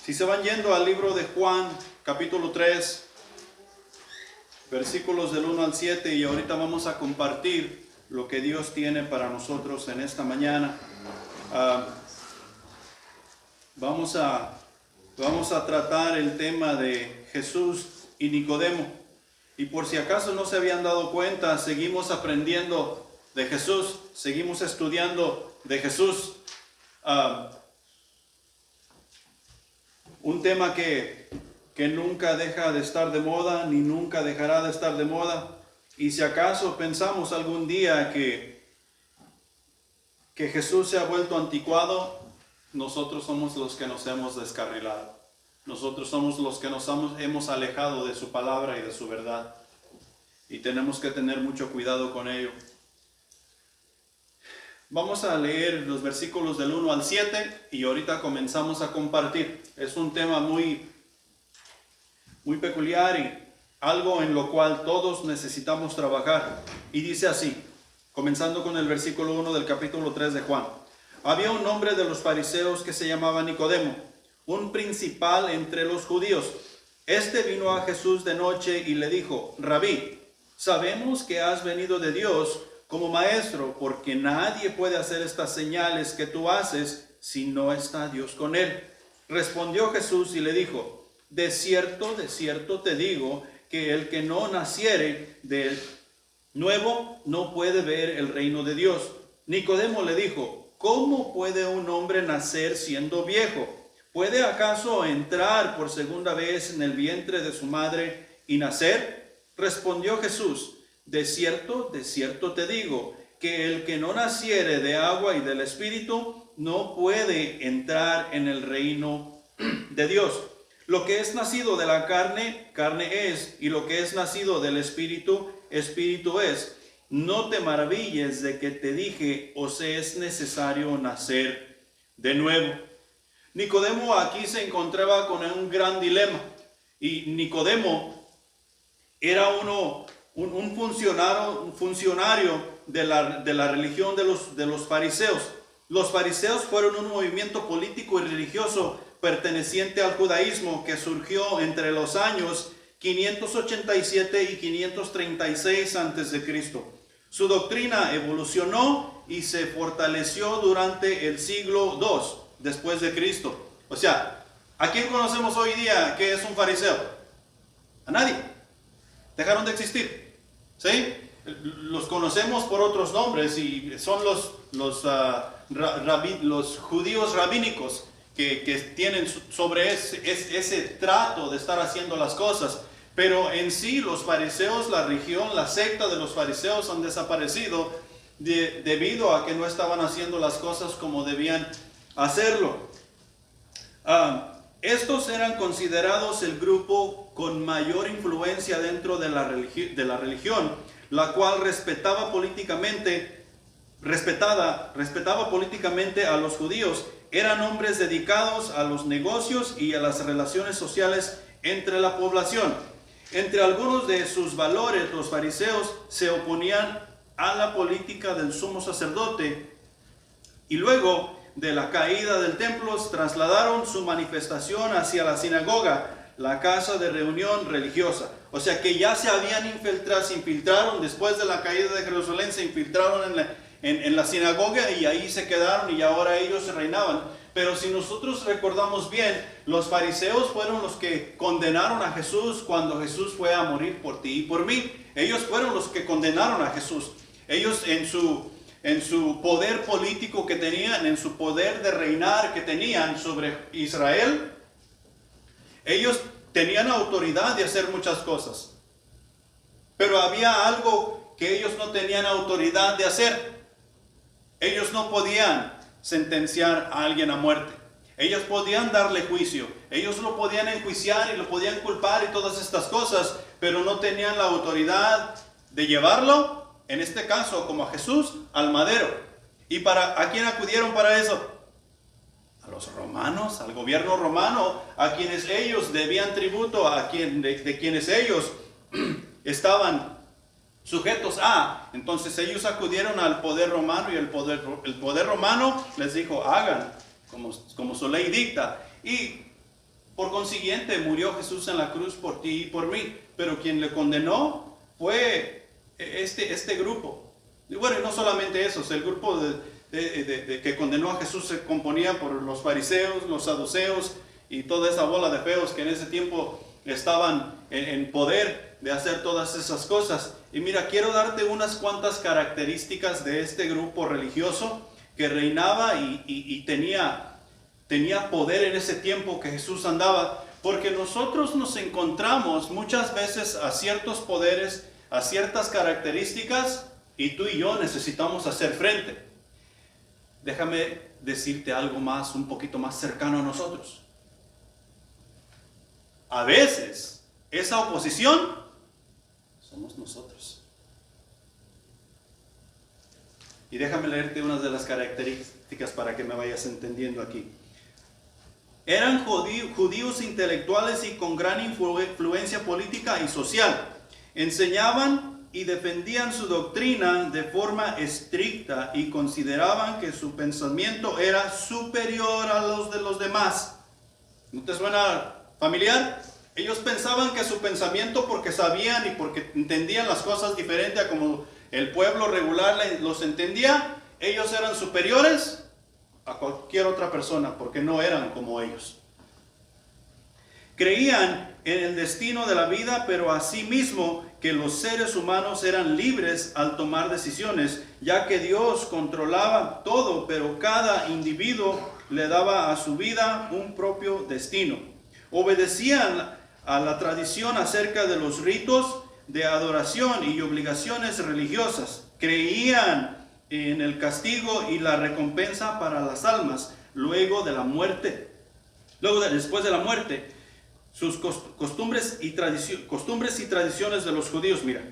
Si se van yendo al libro de Juan, capítulo 3, versículos del 1 al 7, y ahorita vamos a compartir lo que Dios tiene para nosotros en esta mañana. Vamos a tratar el tema de Jesús y Nicodemo. Y por si acaso no se habían dado cuenta, seguimos aprendiendo de Jesús, seguimos estudiando de Jesús. Un tema que nunca deja de estar de moda, ni nunca dejará de estar de moda. Y si acaso pensamos algún día que Jesús se ha vuelto anticuado, nosotros somos los que nos hemos descarrilado. Nosotros somos los que nos hemos alejado de su palabra y de su verdad. Y tenemos que tener mucho cuidado con ello. Vamos a leer los versículos del 1 al 7 y ahorita comenzamos a compartir. Es un tema muy peculiar y algo en lo cual todos necesitamos trabajar. Y dice así, comenzando con el versículo 1 del capítulo 3 de Juan. Había un hombre de los fariseos que se llamaba Nicodemo, un principal entre los judíos. Este vino a Jesús de noche y le dijo: Rabí, sabemos que has venido de Dios como maestro, porque nadie puede hacer estas señales que tú haces si no está Dios con él. Respondió Jesús y le dijo: de cierto te digo, que el que no naciere de nuevo no puede ver el reino de Dios. Nicodemo le dijo: ¿cómo puede un hombre nacer siendo viejo? ¿Puede acaso entrar por segunda vez en el vientre de su madre y nacer? Respondió Jesús: de cierto te digo, que el que no naciere de agua y del Espíritu no puede entrar en el reino de Dios. Lo que es nacido de la carne, carne es, y lo que es nacido del Espíritu, Espíritu es. No te maravilles de que te dije, os es necesario nacer de nuevo. Nicodemo aquí se encontraba con un gran dilema. Y Nicodemo era un funcionario de la religión de los fariseos. Los fariseos fueron un movimiento político y religioso perteneciente al judaísmo que surgió entre los años 587 y 536 a.C. Su doctrina evolucionó y se fortaleció durante el siglo II después de Cristo. O sea, ¿a quién conocemos hoy día que es un fariseo? A nadie. Dejaron de existir. ¿Sí? Los conocemos por otros nombres y son los judíos rabínicos que tienen sobre ese trato de estar haciendo las cosas. Pero en sí los fariseos, la religión, la secta de los fariseos han desaparecido debido a que no estaban haciendo las cosas como debían hacerlo. Estos eran considerados el grupo con mayor influencia dentro de la religión, la cual respetaba políticamente a los judíos. Eran hombres dedicados a los negocios y a las relaciones sociales entre la población. Entre algunos de sus valores, los fariseos se oponían a la política del sumo sacerdote, y luego de la caída del templo trasladaron su manifestación hacia la sinagoga, la casa de reunión religiosa. O sea que ya se infiltraron después de la caída de Jerusalén, se infiltraron en la sinagoga y ahí se quedaron y ahora ellos reinaban. Pero si nosotros recordamos bien, los fariseos fueron los que condenaron a Jesús cuando Jesús fue a morir por ti y por mí. Ellos fueron los que condenaron a Jesús. Ellos en su poder político que tenían, en su poder de reinar que tenían sobre Israel, ellos tenían autoridad de hacer muchas cosas. Pero había algo que ellos no tenían autoridad de hacer. Ellos no podían sentenciar a alguien a muerte. Ellos podían darle juicio. Ellos lo podían enjuiciar y lo podían culpar y todas estas cosas, pero no tenían la autoridad de llevarlo, en este caso como a Jesús, al madero. ¿Y a quién acudieron para eso? A los romanos, al gobierno romano, a quienes ellos debían tributo, de quienes ellos estaban sujetos a. Entonces ellos acudieron al poder romano y el poder romano les dijo: hagan como su ley dicta. Y Por consiguiente, murió Jesús en la cruz por ti y por mí. Pero quien le condenó fue este grupo. Y bueno, y no solamente esos, el grupo que condenó a Jesús se componía por los fariseos, los saduceos y toda esa bola de feos que en ese tiempo estaban en poder de hacer todas esas cosas. Y mira, quiero darte unas cuantas características de este grupo religioso que reinaba y tenía poder en ese tiempo que Jesús andaba, porque nosotros nos encontramos muchas veces a ciertos poderes, a ciertas características, y tú y yo necesitamos hacer frente. Déjame decirte algo más, un poquito más cercano a nosotros. A veces, esa oposición somos nosotros. Y déjame leerte unas de las características para que me vayas entendiendo aquí. Eran judíos intelectuales y con gran influencia política y social. Enseñaban y defendían su doctrina de forma estricta y consideraban que su pensamiento era superior a los de los demás. ¿No te suena familiar? Ellos pensaban que su pensamiento, porque sabían y porque entendían las cosas diferente a como el pueblo regular los entendía, ellos eran superiores a cualquier otra persona porque no eran como ellos. Creían en el destino de la vida, pero asimismo que los seres humanos eran libres al tomar decisiones, ya que Dios controlaba todo, pero cada individuo le daba a su vida un propio destino. Obedecían a la tradición acerca de los ritos de adoración y obligaciones religiosas. Creían en el castigo y la recompensa para las almas luego de la muerte. Después de la muerte, sus costumbres y tradiciones de los judíos, mira,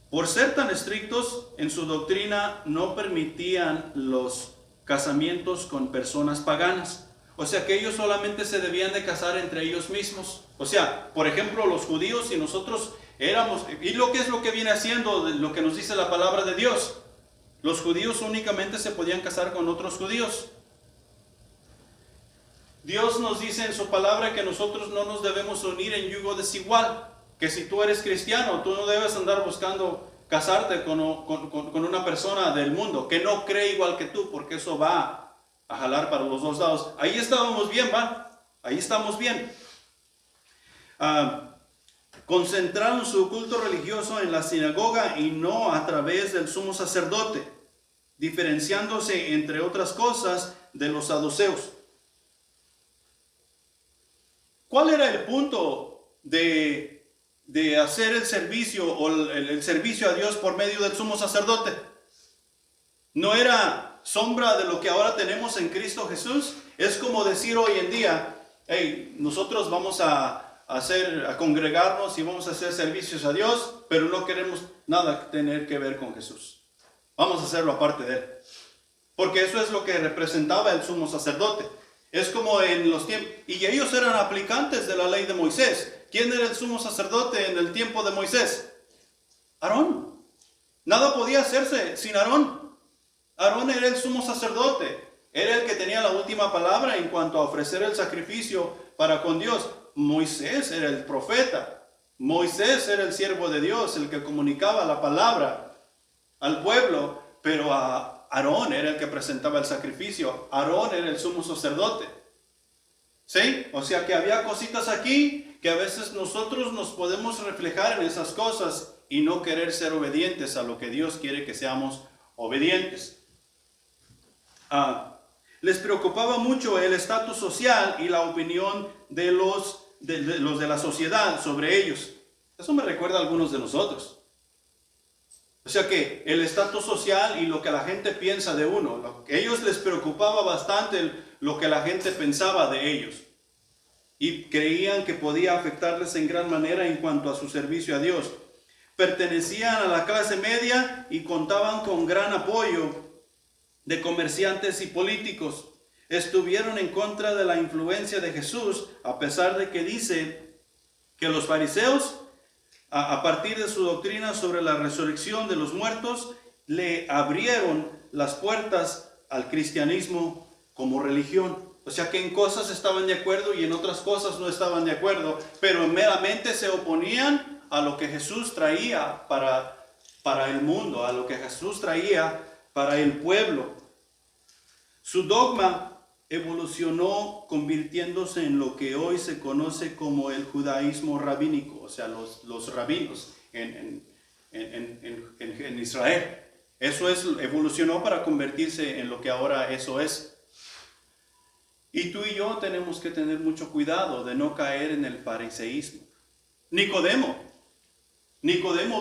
por ser tan estrictos en su doctrina, no permitían los casamientos con personas paganas. O sea que ellos solamente se debían de casar entre ellos mismos. O sea, por ejemplo, los judíos y nosotros éramos, y lo que es lo que viene haciendo, lo que nos dice la palabra de Dios. Los judíos únicamente se podían casar con otros judíos. Dios nos dice en su palabra que nosotros no nos debemos unir en yugo desigual. Que si tú eres cristiano, tú no debes andar buscando casarte con una persona del mundo que no cree igual que tú, porque eso va a jalar para los dos lados. Ahí estábamos bien, ¿va? Ahí estamos bien. Concentraron su culto religioso en la sinagoga y no a través del sumo sacerdote, diferenciándose, entre otras cosas, de los saduceos. ¿Cuál era el punto de hacer el servicio o el servicio a Dios por medio del sumo sacerdote? ¿No era sombra de lo que ahora tenemos en Cristo Jesús? Es como decir hoy en día, hey, nosotros vamos a congregarnos y vamos a hacer servicios a Dios, pero no queremos nada tener que ver con Jesús. Vamos a hacerlo aparte de Él. Porque eso es lo que representaba el sumo sacerdote. Es como en los tiempos, y ellos eran aplicantes de la ley de Moisés. ¿Quién era el sumo sacerdote en el tiempo de Moisés? Aarón. Nada podía hacerse sin Aarón. Aarón era el sumo sacerdote. Era el que tenía la última palabra en cuanto a ofrecer el sacrificio para con Dios. Moisés era el profeta. Moisés era el siervo de Dios, el que comunicaba la palabra al pueblo, pero Aarón era el que presentaba el sacrificio. Aarón era el sumo sacerdote. ¿Sí? O sea que había cositas aquí que a veces nosotros nos podemos reflejar en esas cosas y no querer ser obedientes a lo que Dios quiere que seamos obedientes. Les preocupaba mucho el estatus social y la opinión de los de la sociedad sobre ellos. Eso me recuerda a algunos de nosotros. O sea que el estatus social y lo que la gente piensa de uno, a ellos les preocupaba bastante lo que la gente pensaba de ellos. Y creían que podía afectarles en gran manera en cuanto a su servicio a Dios. Pertenecían a la clase media y contaban con gran apoyo de comerciantes y políticos. Estuvieron en contra de la influencia de Jesús, a pesar de que dice que los fariseos, a partir de su doctrina sobre la resurrección de los muertos, le abrieron las puertas al cristianismo como religión. O sea que en cosas estaban de acuerdo y en otras cosas no estaban de acuerdo, pero meramente se oponían a lo que Jesús traía para el mundo, a lo que Jesús traía para el pueblo. Su dogma evolucionó convirtiéndose en lo que hoy se conoce como el judaísmo rabínico, o sea, los rabinos en Israel. Eso evolucionó para convertirse en lo que ahora eso es. Y tú y yo tenemos que tener mucho cuidado de no caer en el fariseísmo. Nicodemo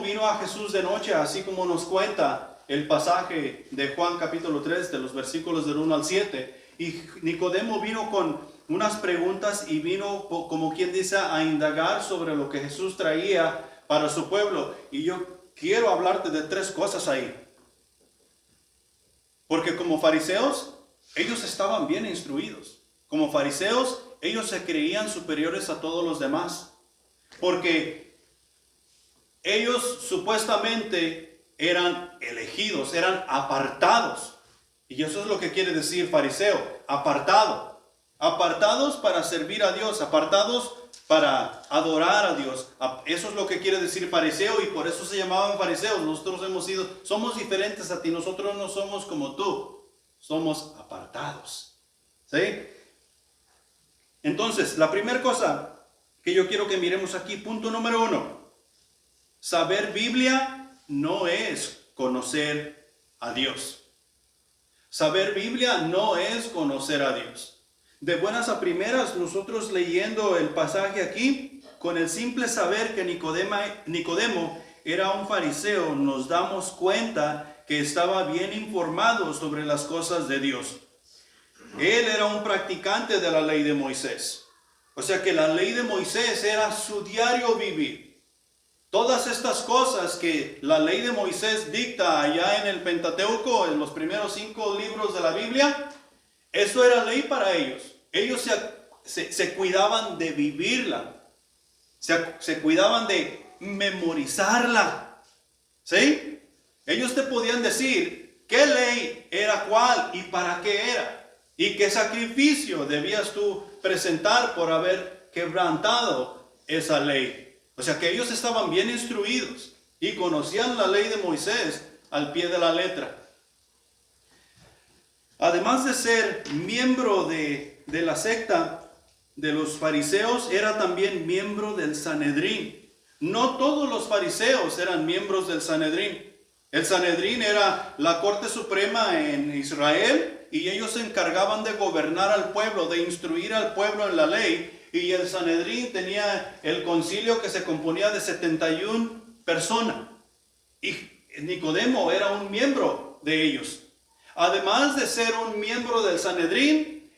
vino a Jesús de noche, así como nos cuenta el pasaje de Juan capítulo 3, de los versículos del 1 al 7. Y Nicodemo vino con unas preguntas y vino, como quien dice, a indagar sobre lo que Jesús traía para su pueblo. Y yo quiero hablarte de 3 cosas ahí. Porque como fariseos, ellos estaban bien instruidos. Como fariseos, ellos se creían superiores a todos los demás. Porque ellos supuestamente eran elegidos, eran apartados. Y eso es lo que quiere decir fariseo, apartado. Apartados para servir a Dios, apartados para adorar a Dios. Eso es lo que quiere decir fariseo y por eso se llamaban fariseos. Nosotros somos diferentes a ti, nosotros no somos como tú, somos apartados. ¿Sí? Entonces, la primera cosa que yo quiero que miremos aquí, punto número 1. Saber Biblia no es conocer a Dios. Saber Biblia no es conocer a Dios. De buenas a primeras, nosotros leyendo el pasaje aquí, con el simple saber que Nicodemo era un fariseo, nos damos cuenta que estaba bien informado sobre las cosas de Dios. Él era un practicante de la ley de Moisés. O sea que la ley de Moisés era su diario vivir. Todas estas cosas que la ley de Moisés dicta allá en el Pentateuco, en los primeros 5 libros de la Biblia, eso era ley para ellos. Ellos se cuidaban de vivirla. Se cuidaban de memorizarla. ¿Sí? Ellos te podían decir qué ley era cuál y para qué era. Y qué sacrificio debías tú presentar por haber quebrantado esa ley. O sea que ellos estaban bien instruidos y conocían la ley de Moisés al pie de la letra. Además de ser miembro de la secta de los fariseos, era también miembro del Sanedrín. No todos los fariseos eran miembros del Sanedrín. El Sanedrín era la corte suprema en Israel y ellos se encargaban de gobernar al pueblo, de instruir al pueblo en la ley. Y el Sanedrín tenía el concilio que se componía de 71 personas. Y Nicodemo era un miembro de ellos. Además de ser un miembro del Sanedrín,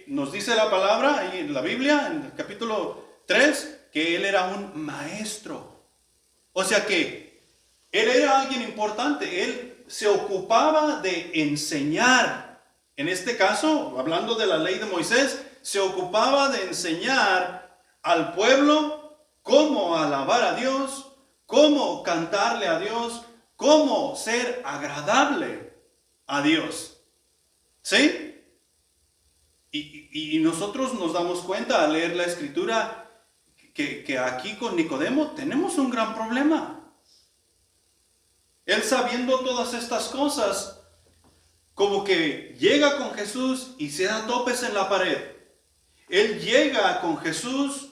nos dice la palabra ahí en la Biblia, en el capítulo 3, que él era un maestro. O sea que él era alguien importante. Él se ocupaba de enseñar. En este caso, hablando de la ley de Moisés, se ocupaba de enseñar al pueblo cómo alabar a Dios, cómo cantarle a Dios, cómo ser agradable a Dios. ¿Sí? Y nosotros nos damos cuenta al leer la Escritura que aquí con Nicodemo tenemos un gran problema. Él sabiendo todas estas cosas, como que llega con Jesús y se da topes en la pared. Él llega con Jesús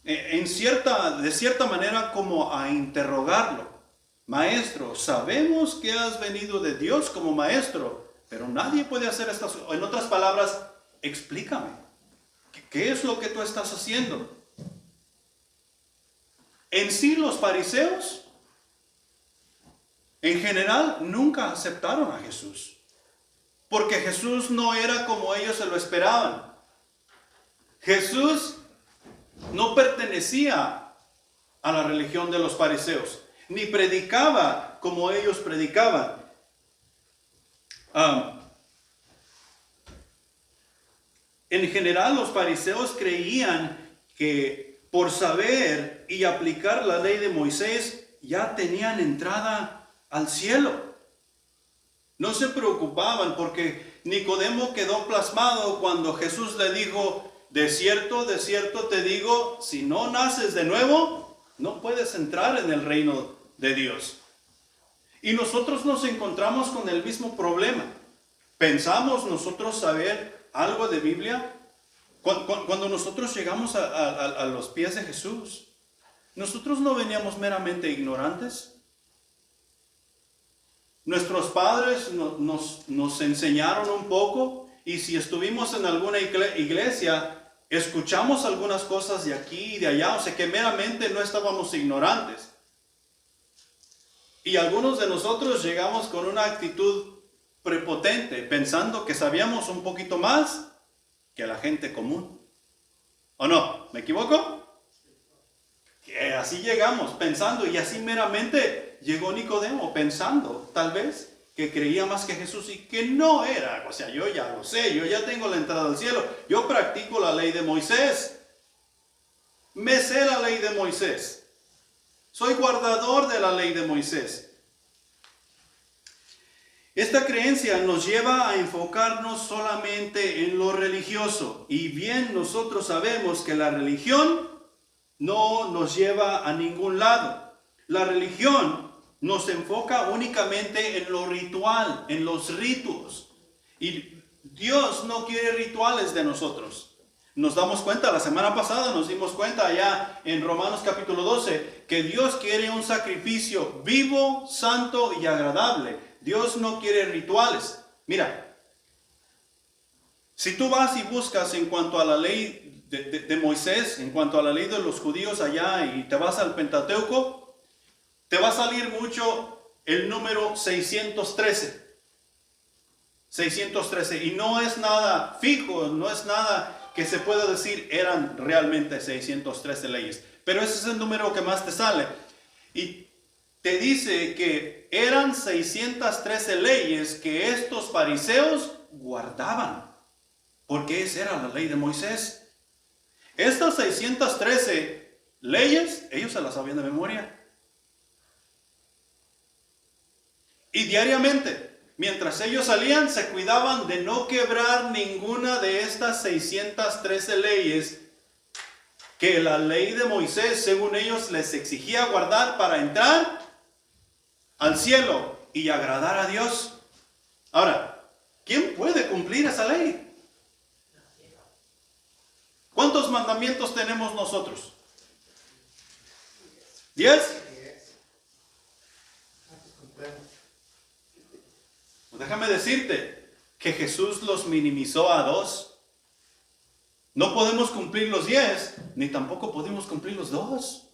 de cierta manera como a interrogarlo. Maestro, sabemos que has venido de Dios como maestro, pero nadie puede hacer estas cosas. En otras palabras, explícame. ¿Qué es lo que tú estás haciendo? En sí, los fariseos en general nunca aceptaron a Jesús, porque Jesús no era como ellos se lo esperaban. Jesús no pertenecía a la religión de los fariseos, ni predicaba como ellos predicaban. En general, los fariseos creían que por saber y aplicar la ley de Moisés ya tenían entrada al cielo. No se preocupaban porque Nicodemo quedó plasmado cuando Jesús le dijo, de cierto te digo, si no naces de nuevo, no puedes entrar en el reino de Dios. Y nosotros nos encontramos con el mismo problema. ¿Pensamos nosotros saber algo de Biblia? Cuando nosotros llegamos a los pies de Jesús, nosotros no veníamos meramente ignorantes. Nuestros padres nos enseñaron un poco, y si estuvimos en alguna iglesia, escuchamos algunas cosas de aquí y de allá, o sea que meramente no estábamos ignorantes. Y algunos de nosotros llegamos con una actitud prepotente, pensando que sabíamos un poquito más que la gente común. ¿O no? ¿Me equivoco? Que así llegamos, pensando, y así meramente llegó Nicodemo, pensando, tal vez, que creía más que Jesús y que no era. O sea, yo ya lo sé, yo ya tengo la entrada al cielo, yo practico la ley de Moisés, me sé la ley de Moisés. Soy guardador de la ley de Moisés. Esta creencia nos lleva a enfocarnos solamente en lo religioso. Y bien nosotros sabemos que la religión no nos lleva a ningún lado. La religión nos enfoca únicamente en lo ritual, en los ritos. Y Dios no quiere rituales de nosotros. Nos damos cuenta, la semana pasada nos dimos cuenta allá en Romanos capítulo 12, que Dios quiere un sacrificio vivo, santo y agradable. Dios no quiere rituales. Mira, si tú vas y buscas en cuanto a la ley de Moisés, en cuanto a la ley de los judíos allá, y te vas al Pentateuco, te va a salir mucho el número 613. 613. Y no es nada fijo, no es nada que se pueda decir eran realmente 613 leyes. Pero ese es el número que más te sale. Y te dice que eran 613 leyes que estos fariseos guardaban. Porque esa era la ley de Moisés. Estas 613 leyes, ellos se las sabían de memoria. Y diariamente, mientras ellos salían, se cuidaban de no quebrar ninguna de estas 613 leyes que la ley de Moisés, según ellos, les exigía guardar para entrar al cielo y agradar a Dios. Ahora, ¿quién puede cumplir esa ley? ¿Cuántos mandamientos tenemos nosotros? ¿10? Déjame decirte que Jesús los minimizó a 2. No podemos cumplir los 10, ni tampoco podemos cumplir los 2.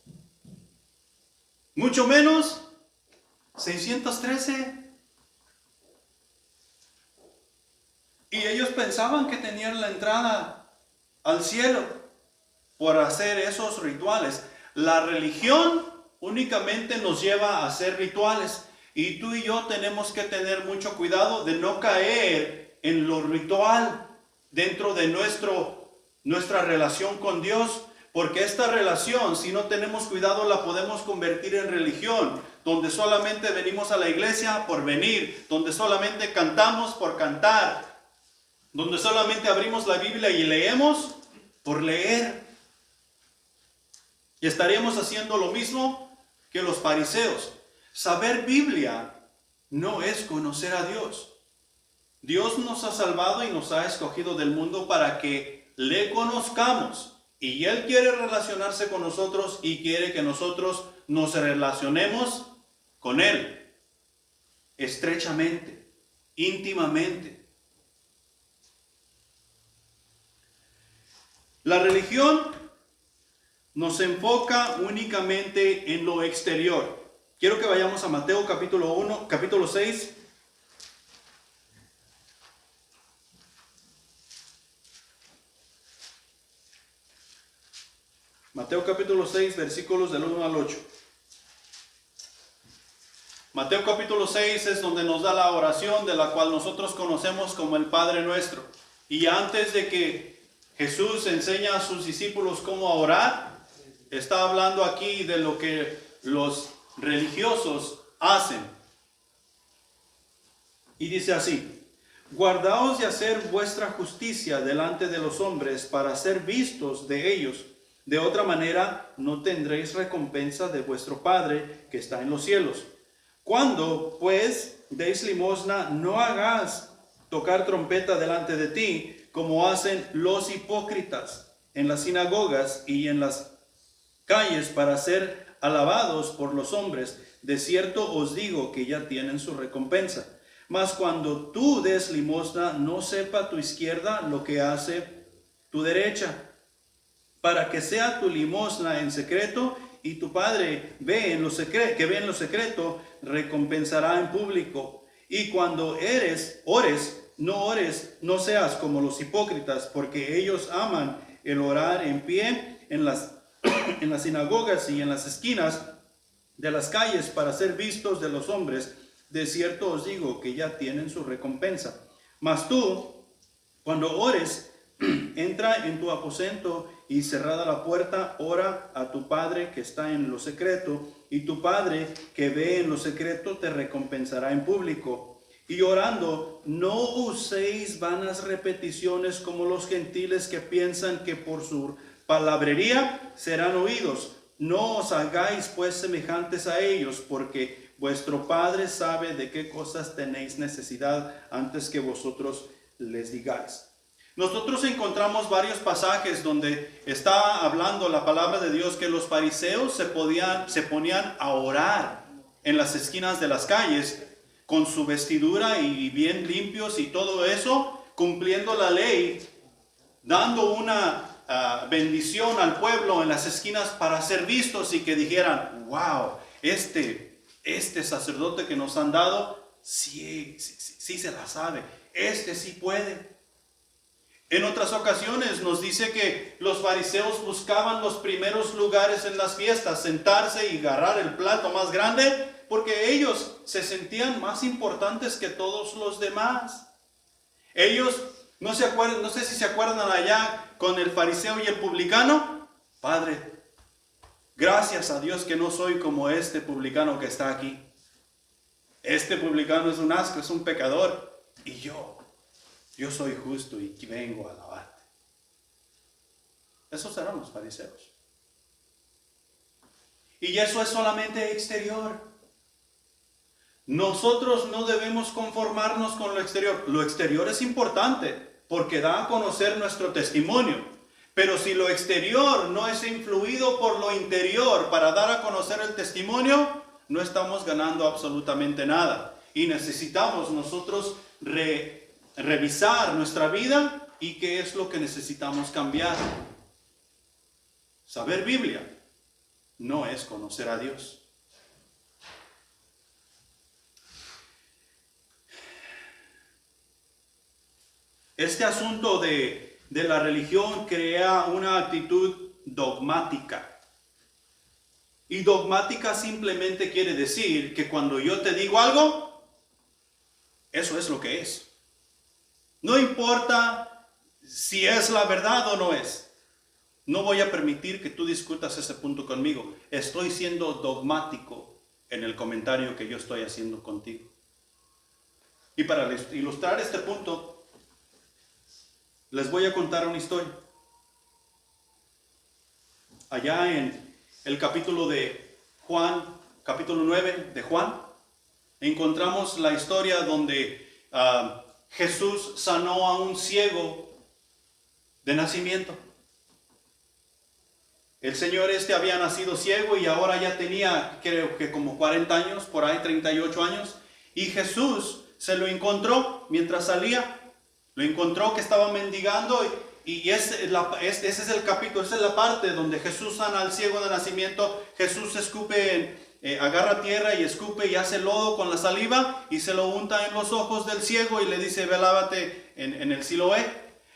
Mucho menos 613. Y ellos pensaban que tenían la entrada al cielo por hacer esos rituales. La religión únicamente nos lleva a hacer rituales. Y tú y yo tenemos que tener mucho cuidado de no caer en lo ritual dentro de nuestra relación con Dios. Porque esta relación, si no tenemos cuidado, la podemos convertir en religión. Donde solamente venimos a la iglesia por venir. Donde solamente cantamos por cantar. Donde solamente abrimos la Biblia y leemos por leer. Y estaríamos haciendo lo mismo que los fariseos. Saber Biblia no es conocer a Dios. Dios nos ha salvado y nos ha escogido del mundo para que le conozcamos. Y Él quiere relacionarse con nosotros y quiere que nosotros nos relacionemos con Él. Estrechamente, íntimamente. La religión nos enfoca únicamente en lo exterior. Quiero que vayamos a Mateo capítulo 6. Mateo capítulo 6, versículos del 1 al 8. Mateo capítulo 6 es donde nos da la oración de la cual nosotros conocemos como el Padre Nuestro. Y antes de que Jesús enseña a sus discípulos cómo orar, está hablando aquí de lo que los religiosos hacen. Y dice así: guardaos de hacer vuestra justicia delante de los hombres para ser vistos de ellos. De otra manera no tendréis recompensa de vuestro Padre que está en los cielos. Cuando pues deis limosna, no hagas tocar trompeta delante de ti, como hacen los hipócritas en las sinagogas y en las calles para ser alabados por los hombres. De cierto os digo que ya tienen su recompensa. Mas cuando tú des limosna, no sepa tu izquierda lo que hace tu derecha, para que sea tu limosna en secreto, y tu Padre que ve en lo secreto, recompensará en público. Y cuando ores, no seas como los hipócritas, porque ellos aman el orar en pie en las sinagogas y en las esquinas de las calles para ser vistos de los hombres. De cierto os digo que ya tienen su recompensa. Mas tú, cuando ores, entra en tu aposento y cerrada la puerta, ora a tu Padre que está en lo secreto, y tu Padre que ve en lo secreto te recompensará en público. Y orando, no uséis vanas repeticiones como los gentiles que piensan que por su palabrería serán oídos. No os hagáis pues semejantes a ellos, porque vuestro Padre sabe de qué cosas tenéis necesidad antes que vosotros les digáis. Nosotros encontramos varios pasajes donde está hablando la palabra de Dios que los fariseos se ponían a orar en las esquinas de las calles con su vestidura y bien limpios y todo eso, cumpliendo la ley, dando una bendición al pueblo en las esquinas para ser vistos y que dijeran, wow, este sacerdote que nos han dado, sí se la sabe, sí puede. En otras ocasiones nos dice que los fariseos buscaban los primeros lugares en las fiestas, sentarse y agarrar el plato más grande, porque ellos se sentían más importantes que todos los demás. Ellos, no sé si se acuerdan allá con el fariseo y el publicano. Padre, gracias a Dios que no soy como este publicano que está aquí. Este publicano es un asco, es un pecador, y yo soy justo y vengo a alabarte. Esos eran los fariseos. Y eso es solamente exterior. Nosotros no debemos conformarnos con lo exterior. Lo exterior es importante porque da a conocer nuestro testimonio. Pero si lo exterior no es influido por lo interior para dar a conocer el testimonio, no estamos ganando absolutamente nada. Y necesitamos nosotros revisar nuestra vida y qué es lo que necesitamos cambiar. Saber Biblia no es conocer a Dios. Este asunto de la religión crea una actitud dogmática. Y dogmática simplemente quiere decir que cuando yo te digo algo, eso es lo que es. No importa si es la verdad o no es. No voy a permitir que tú discutas ese punto conmigo. Estoy siendo dogmático en el comentario que yo estoy haciendo contigo. Y para ilustrar este punto, les voy a contar una historia. Allá en el capítulo de Juan, capítulo 9 de Juan, encontramos la historia donde Jesús sanó a un ciego de nacimiento. El señor había nacido ciego y ahora ya tenía, creo que como 40 años, por ahí 38 años. Y Jesús se lo encontró mientras salía. Lo encontró que estaba mendigando y ese es el capítulo, esa es la parte donde Jesús sana al ciego de nacimiento. Jesús agarra tierra y escupe y hace lodo con la saliva y se lo unta en los ojos del ciego y le dice, ve, lávate en el Siloé.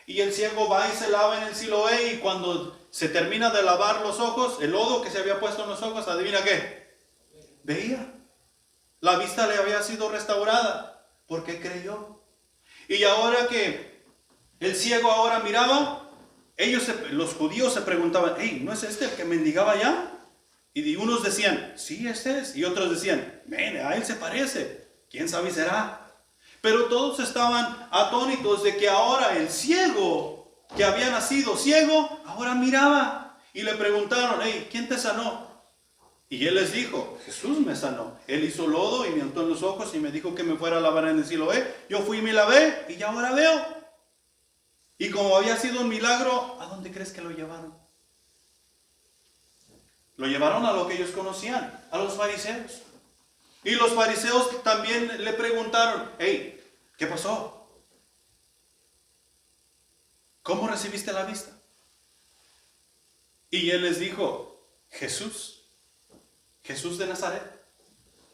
Y el ciego va y se lava en el Siloé y cuando se termina de lavar los ojos, el lodo que se había puesto en los ojos, ¿adivina qué? Veía. La vista le había sido restaurada porque creyó. Y ahora que el ciego ahora miraba, los judíos se preguntaban, hey, ¿no es este el que mendigaba ya? Y unos decían, sí, este es. Y otros decían, ven, a él se parece. ¿Quién sabe si será? Pero todos estaban atónitos de que ahora el ciego, que había nacido ciego, ahora miraba. Y le preguntaron, hey, ¿quién te sanó? Y él les dijo, Jesús me sanó. Él hizo lodo y me untó en los ojos y me dijo que me fuera a lavar en el Siloé. Yo fui y me lavé y ya ahora veo. Y como había sido un milagro, ¿a dónde crees que lo llevaron? Lo llevaron a lo que ellos conocían, a los fariseos. Y los fariseos también le preguntaron, hey, ¿qué pasó? ¿Cómo recibiste la vista? Y él les dijo, Jesús de Nazaret.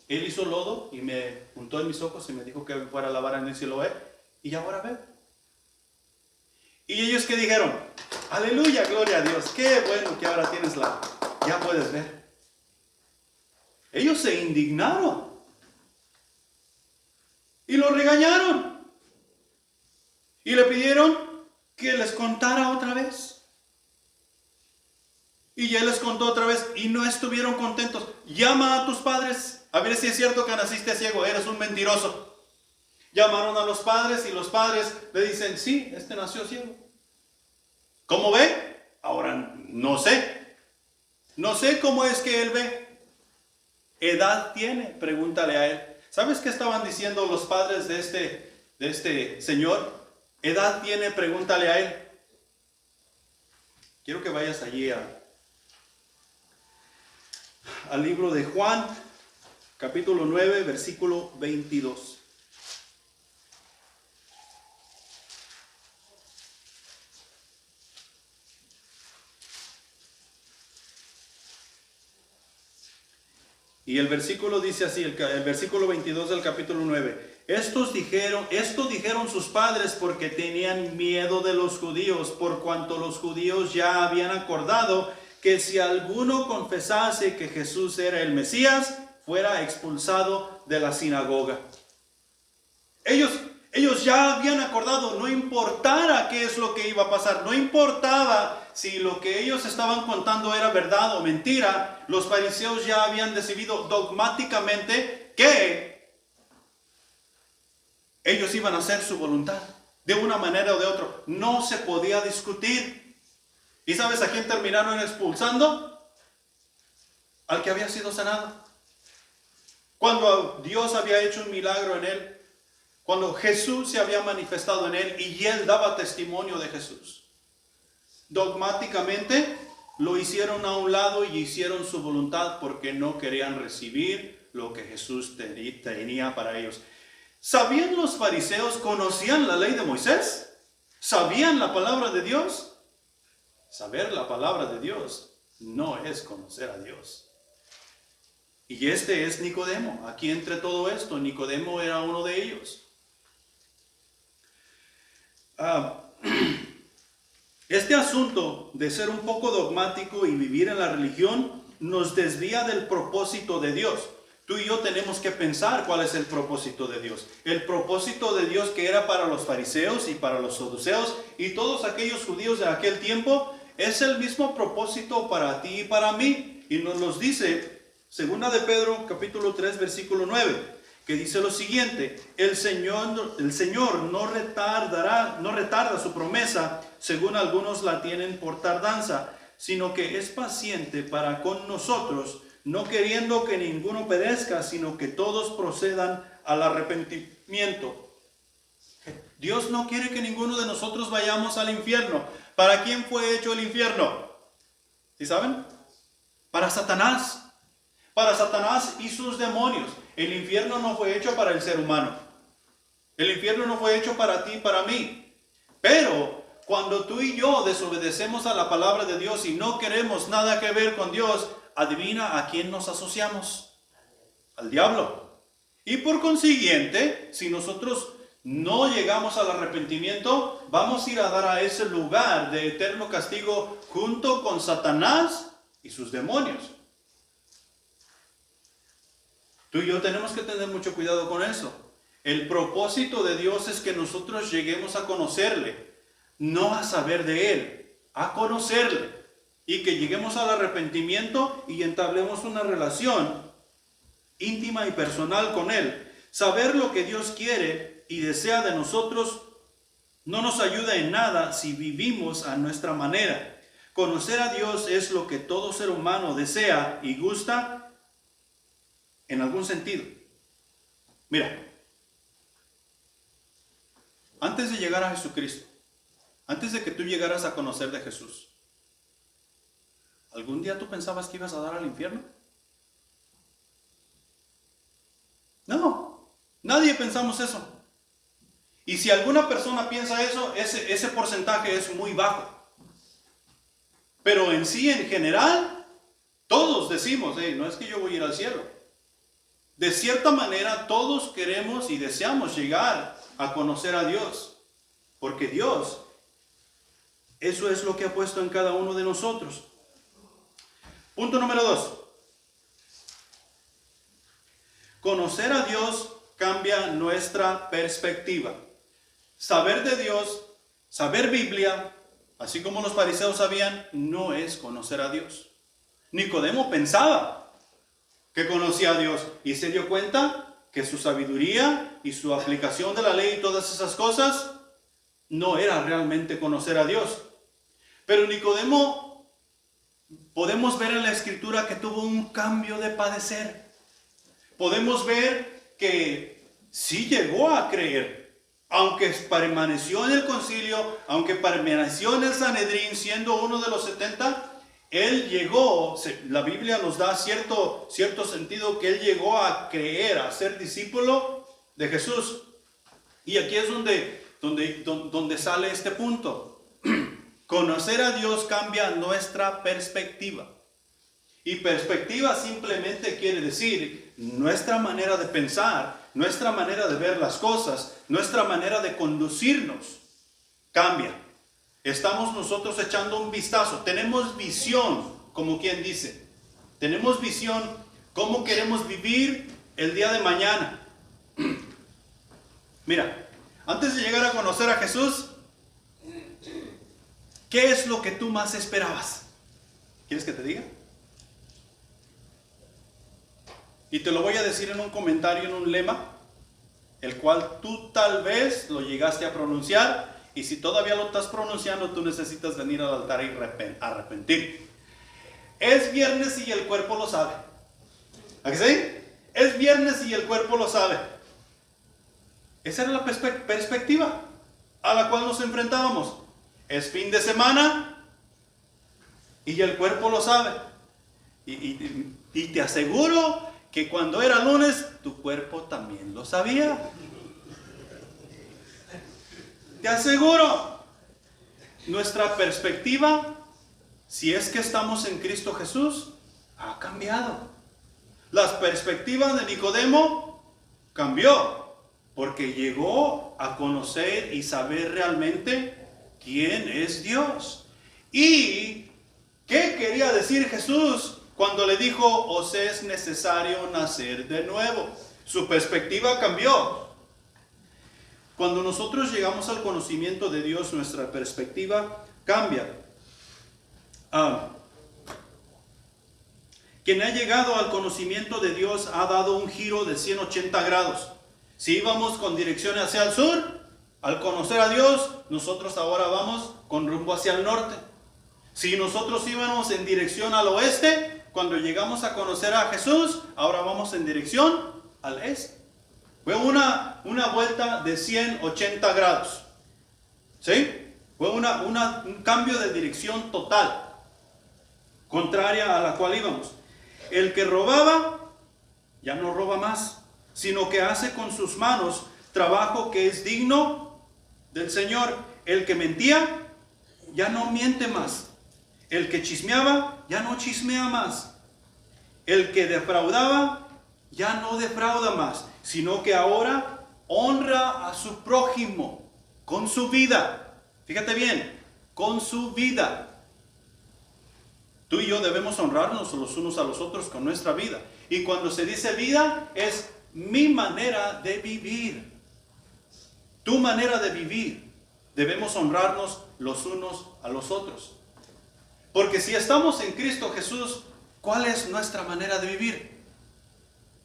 Él hizo lodo y me untó en mis ojos y me dijo que me fuera a lavar en el Siloé. Y ahora veo. Y ellos que dijeron, aleluya, gloria a Dios, qué bueno que ahora tienes ya puedes ver. Ellos se indignaron y lo regañaron y le pidieron que les contara otra vez. Y él les contó otra vez y no estuvieron contentos. Llama a tus padres a ver si es cierto que naciste ciego, eres un mentiroso. Llamaron a los padres y los padres le dicen, sí, este nació ciego. ¿Cómo ve? Ahora no sé. No sé cómo es que él ve. ¿Edad tiene? Pregúntale a él. ¿Sabes qué estaban diciendo los padres de este señor? ¿Edad tiene? Pregúntale a él. Quiero que vayas allí al libro de Juan, capítulo 9, versículo 22. Y el versículo dice así, el versículo 22 del capítulo 9. Esto dijeron sus padres porque tenían miedo de los judíos, por cuanto los judíos ya habían acordado que si alguno confesase que Jesús era el fuera expulsado de la sinagoga. Ellos ya habían acordado, no importara qué es lo que iba a pasar, no importaba si lo que ellos estaban contando era verdad o mentira, los fariseos ya habían decidido dogmáticamente que ellos iban a hacer su voluntad, de una manera o de otra. No se podía discutir. ¿Y sabes a quién terminaron expulsando? Al que había sido sanado. Cuando Dios había hecho un milagro en él, cuando Jesús se había manifestado en él y él daba testimonio de Jesús, dogmáticamente lo hicieron a un lado y hicieron su voluntad porque no querían recibir lo que Jesús tenía para ellos. ¿Sabían los fariseos, conocían la ley de Moisés? ¿Sabían la palabra de Dios? Saber la palabra de Dios no es conocer a Dios. Y este es Nicodemo. Aquí entre todo esto, Nicodemo era uno de ellos. Este asunto de ser un poco dogmático y vivir en la religión nos desvía del propósito de Dios. Tú y yo tenemos que pensar cuál es el propósito de Dios. El propósito de Dios que era para los fariseos y para los saduceos y todos aquellos judíos de aquel tiempo es el mismo propósito para ti y para mí. Y nos los dice 2 de Pedro capítulo 3 versículo 9, que dice lo siguiente: el Señor no retarda su promesa, según algunos la tienen por tardanza, sino que es paciente para con nosotros, no queriendo que ninguno perezca, sino que todos procedan al arrepentimiento. Dios no quiere que ninguno de nosotros vayamos al infierno. ¿Para quién fue hecho el infierno? ¿Sí saben? Para Satanás. Para Satanás y sus demonios. El infierno no fue hecho para el ser humano. El infierno no fue hecho para ti y para mí. Pero cuando tú y yo desobedecemos a la palabra de Dios y no queremos nada que ver con Dios, adivina a quién nos asociamos. Al diablo. Y por consiguiente, si nosotros no llegamos al arrepentimiento, vamos a ir a dar a ese lugar de eterno castigo junto con Satanás y sus demonios. Tú y yo tenemos que tener mucho cuidado con eso. El propósito de Dios es que nosotros lleguemos a conocerle, no a saber de Él, a conocerle. Y que lleguemos al arrepentimiento y entablemos una relación íntima y personal con Él. Saber lo que Dios quiere y desea de nosotros no nos ayuda en nada si vivimos a nuestra manera. Conocer a Dios es lo que todo ser humano desea y gusta en algún sentido. Mira, antes de llegar a Jesucristo, antes de que tú llegaras a conocer de Jesús, ¿algún día tú pensabas que ibas a dar al infierno? No, nadie pensamos eso. Y si alguna persona piensa eso, ese porcentaje es muy bajo. Pero en sí, en general, todos decimos, no es que yo voy a ir al cielo. De cierta manera, todos queremos y deseamos llegar a conocer a Dios. Porque Dios, eso es lo que ha puesto en cada uno de nosotros. Punto número 2. Conocer a Dios cambia nuestra perspectiva. Saber de Dios, saber Biblia, así como los fariseos sabían, no es conocer a Dios. Nicodemo pensaba que conocía a Dios y se dio cuenta que su sabiduría y su aplicación de la ley y todas esas cosas no era realmente conocer a Dios. Pero Nicodemo, podemos ver en la Escritura que tuvo un cambio de padecer. Podemos ver que sí llegó a creer. Aunque permaneció en el concilio, aunque permaneció en el Sanedrín siendo uno de los 70, él llegó, la Biblia nos da cierto sentido que él llegó a creer, a ser discípulo de Jesús. Y aquí es donde sale este punto. Conocer a Dios cambia nuestra perspectiva. Y perspectiva simplemente quiere decir nuestra manera de pensar, nuestra manera de ver las cosas, nuestra manera de conducirnos cambia. Estamos nosotros echando un vistazo, tenemos visión, como quien dice. Tenemos visión, cómo queremos vivir el día de mañana. Mira, antes de llegar a conocer a Jesús, ¿qué es lo que tú más esperabas? ¿Quieres que te diga? Y te lo voy a decir en un comentario, en un lema, el cual tú tal vez lo llegaste a pronunciar, y si todavía lo estás pronunciando, tú necesitas venir al altar y arrepentir. Es viernes y el cuerpo lo sabe. ¿A qué sí? Es viernes y el cuerpo lo sabe. Esa era la perspectiva a la cual nos enfrentábamos. Es fin de semana y el cuerpo lo sabe. Y te aseguro que cuando era lunes, tu cuerpo también lo sabía. Te aseguro, nuestra perspectiva, si es que estamos en Cristo Jesús, ha cambiado. La perspectiva de Nicodemo cambió, porque llegó a conocer y saber realmente quién es Dios. ¿Y qué quería decir Jesús cuando le dijo, os es necesario nacer de nuevo? Su perspectiva cambió. Cuando nosotros llegamos al conocimiento de Dios, nuestra perspectiva cambia. Quien ha llegado al conocimiento de Dios ha dado un giro de 180 grados. Si íbamos con dirección hacia el sur, al conocer a Dios, nosotros ahora vamos con rumbo hacia el norte. Si nosotros íbamos en dirección al oeste, cuando llegamos a conocer a Jesús, ahora vamos en dirección al este. Fue una vuelta de 180 grados. ¿Sí? Fue un cambio de dirección total, contraria a la cual íbamos. El que robaba, ya no roba más, sino que hace con sus manos trabajo que es digno del Señor. El que mentía, ya no miente más. El que chismeaba, ya no chismea más. El que defraudaba, ya no defrauda más, sino que ahora honra a su prójimo con su vida. Fíjate bien, con su vida. Tú y yo debemos honrarnos los unos a los otros con nuestra vida. Y cuando se dice vida, es mi manera de vivir. Tu manera de vivir. Debemos honrarnos los unos a los otros. Porque si estamos en Cristo Jesús, ¿cuál es nuestra manera de vivir?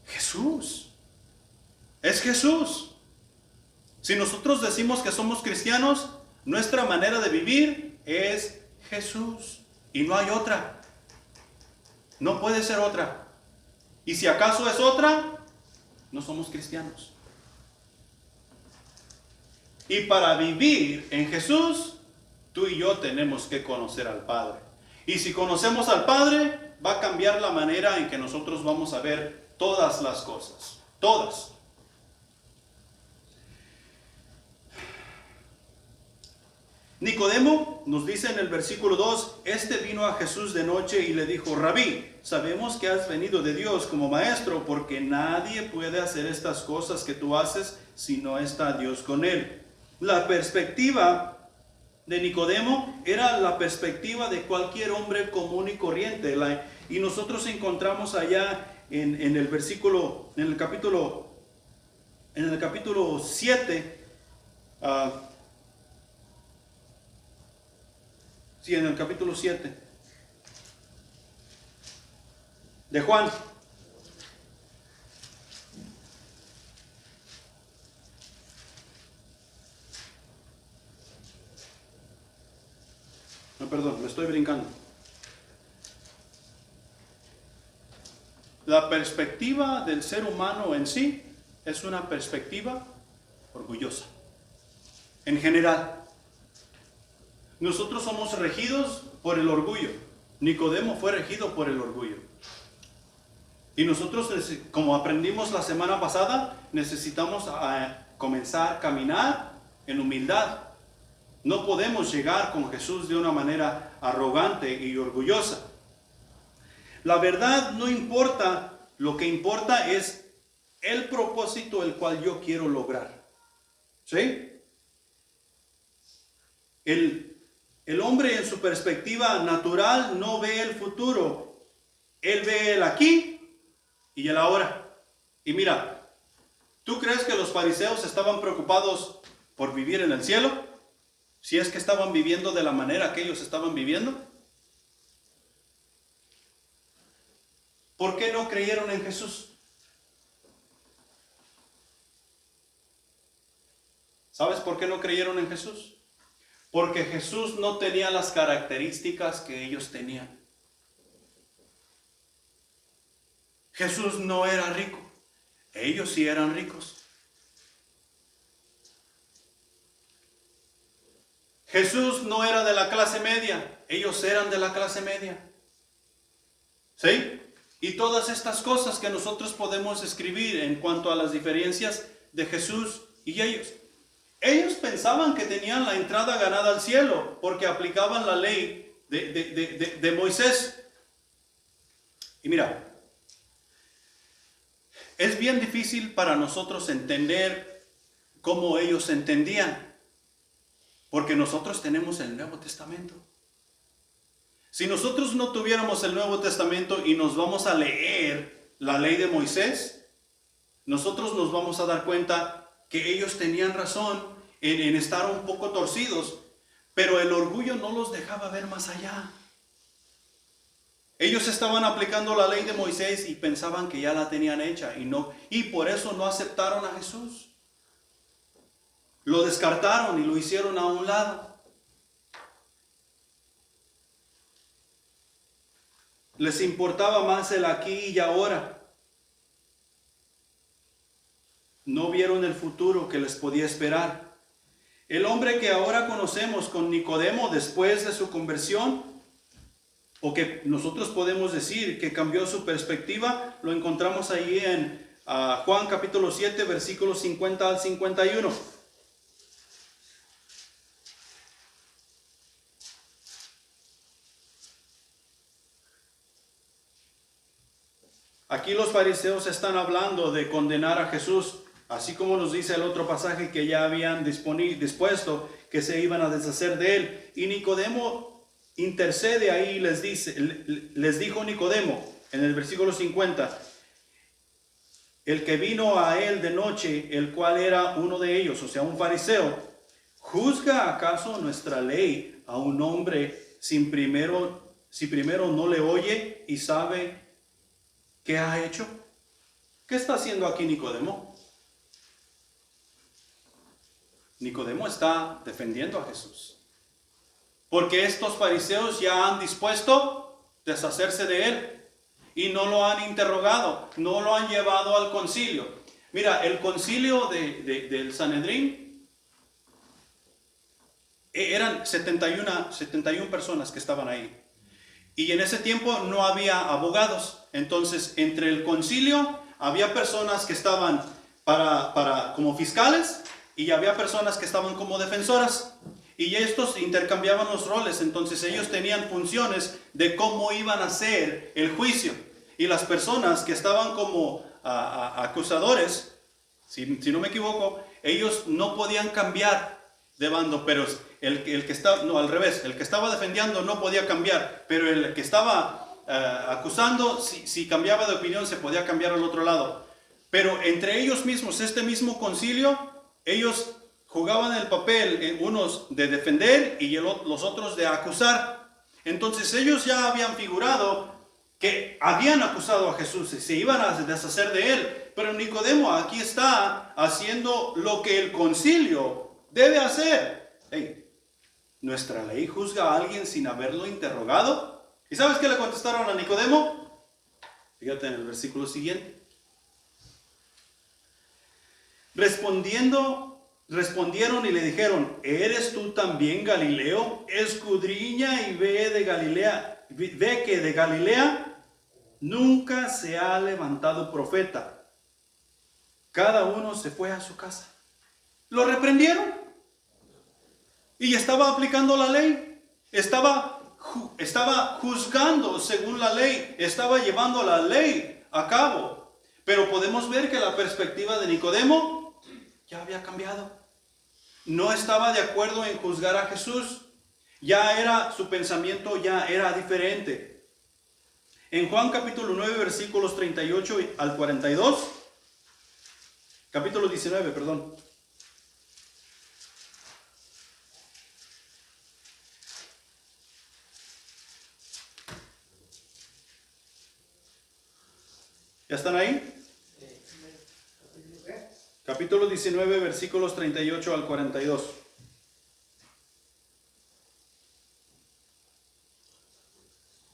Jesús. Es Jesús. Si nosotros decimos que somos cristianos, nuestra manera de vivir es Jesús y no hay otra. No puede ser otra. Y si acaso es otra, no somos cristianos. Y para vivir en Jesús, tú y yo tenemos que conocer al Padre. Y si conocemos al Padre, va a cambiar la manera en que nosotros vamos a ver todas las cosas. Todas. Nicodemo nos dice en el versículo 2, este vino a Jesús de noche y le dijo, Rabí, sabemos que has venido de Dios como maestro, porque nadie puede hacer estas cosas que tú haces si no está Dios con él. La perspectiva de Nicodemo era la perspectiva de cualquier hombre común y corriente. Y nosotros encontramos allá en el versículo, en el capítulo 7, en el capítulo 7 de Juan. No, perdón, me estoy brincando. La perspectiva del ser humano en sí es una perspectiva orgullosa. En general. Nosotros somos regidos por el orgullo. Nicodemo fue regido por el orgullo. Y nosotros, como aprendimos la semana pasada, necesitamos comenzar a caminar en humildad. No podemos llegar con Jesús de una manera arrogante y orgullosa. La verdad no importa, lo que importa es el propósito el cual yo quiero lograr. ¿Sí? El hombre en su perspectiva natural no ve el futuro. Él ve el aquí y el ahora. Y mira, ¿tú crees que los fariseos estaban preocupados por vivir en el cielo? Si es que estaban viviendo de la manera que ellos estaban viviendo. ¿Por qué no creyeron en Jesús? ¿Sabes por qué no creyeron en Jesús? Porque Jesús no tenía las características que ellos tenían. Jesús no era rico. Ellos sí eran ricos. Jesús no era de la clase media. Ellos eran de la clase media. ¿Sí? Y todas estas cosas que nosotros podemos escribir en cuanto a las diferencias de Jesús y ellos. Ellos pensaban que tenían la entrada ganada al cielo porque aplicaban la ley de Moisés. Y mira, es bien difícil para nosotros entender cómo ellos entendían, porque nosotros tenemos el Nuevo Testamento. Si nosotros no tuviéramos el Nuevo Testamento y nos vamos a leer la ley de Moisés, nosotros nos vamos a dar cuenta que ellos tenían razón en estar un poco torcidos, pero el orgullo no los dejaba ver más allá. Ellos estaban aplicando la ley de Moisés y pensaban que ya la tenían hecha y por eso no aceptaron a Jesús. Lo descartaron y lo hicieron a un lado. Les importaba más el aquí y ahora. No vieron el futuro que les podía esperar. El hombre que ahora conocemos con Nicodemo después de su conversión, o que nosotros podemos decir que cambió su perspectiva, lo encontramos ahí en Juan capítulo 7, versículos 50 al 51. Aquí los fariseos están hablando de condenar a Jesús, así como nos dice el otro pasaje que ya habían dispuesto que se iban a deshacer de él. Y Nicodemo intercede ahí y les dijo Nicodemo en el versículo 50, el que vino a él de noche, el cual era uno de ellos, o sea, un fariseo, ¿juzga acaso nuestra ley a un hombre si primero no le oye y sabe qué ha hecho? ¿Qué está haciendo aquí Nicodemo? Nicodemo está defendiendo a Jesús. Porque estos fariseos ya han dispuesto deshacerse de él y no lo han interrogado, no lo han llevado al concilio. Mira, el concilio del Sanedrín eran 71 personas que estaban ahí. Y en ese tiempo no había abogados. Entonces, entre el concilio había personas que estaban como fiscales y había personas que estaban como defensoras. Y estos intercambiaban los roles. Entonces, ellos tenían funciones de cómo iban a hacer el juicio. Y las personas que estaban como acusadores, si no me equivoco, ellos no podían cambiar de bando, pero el que estaba, no, al revés, el que estaba defendiendo no podía cambiar, pero el que estaba acusando, si cambiaba de opinión, se podía cambiar al otro lado. Pero entre ellos mismos, este mismo concilio, ellos jugaban el papel, unos de defender y los otros de acusar. Entonces ellos ya habían figurado que habían acusado a Jesús y se iban a deshacer de él. Pero Nicodemo aquí está haciendo lo que el concilio debe hacer. Hey, ¿nuestra ley juzga a alguien sin haberlo interrogado? ¿Y sabes qué le contestaron a Nicodemo? Fíjate en el versículo siguiente. Respondieron y le dijeron: ¿eres tú también Galileo? Escudriña y ve que de Galilea nunca se ha levantado profeta. Cada uno se fue a su casa. Lo reprendieron. Y estaba aplicando la ley. Estaba juzgando según la ley. Estaba llevando la ley a cabo. Pero podemos ver que la perspectiva de Nicodemo ya había cambiado. No estaba de acuerdo en juzgar a Jesús. Su pensamiento ya era diferente. En Juan capítulo 9, versículos 38 al 42. Capítulo 19, perdón. ¿Ya están ahí? Capítulo 19, versículos 38 al 42.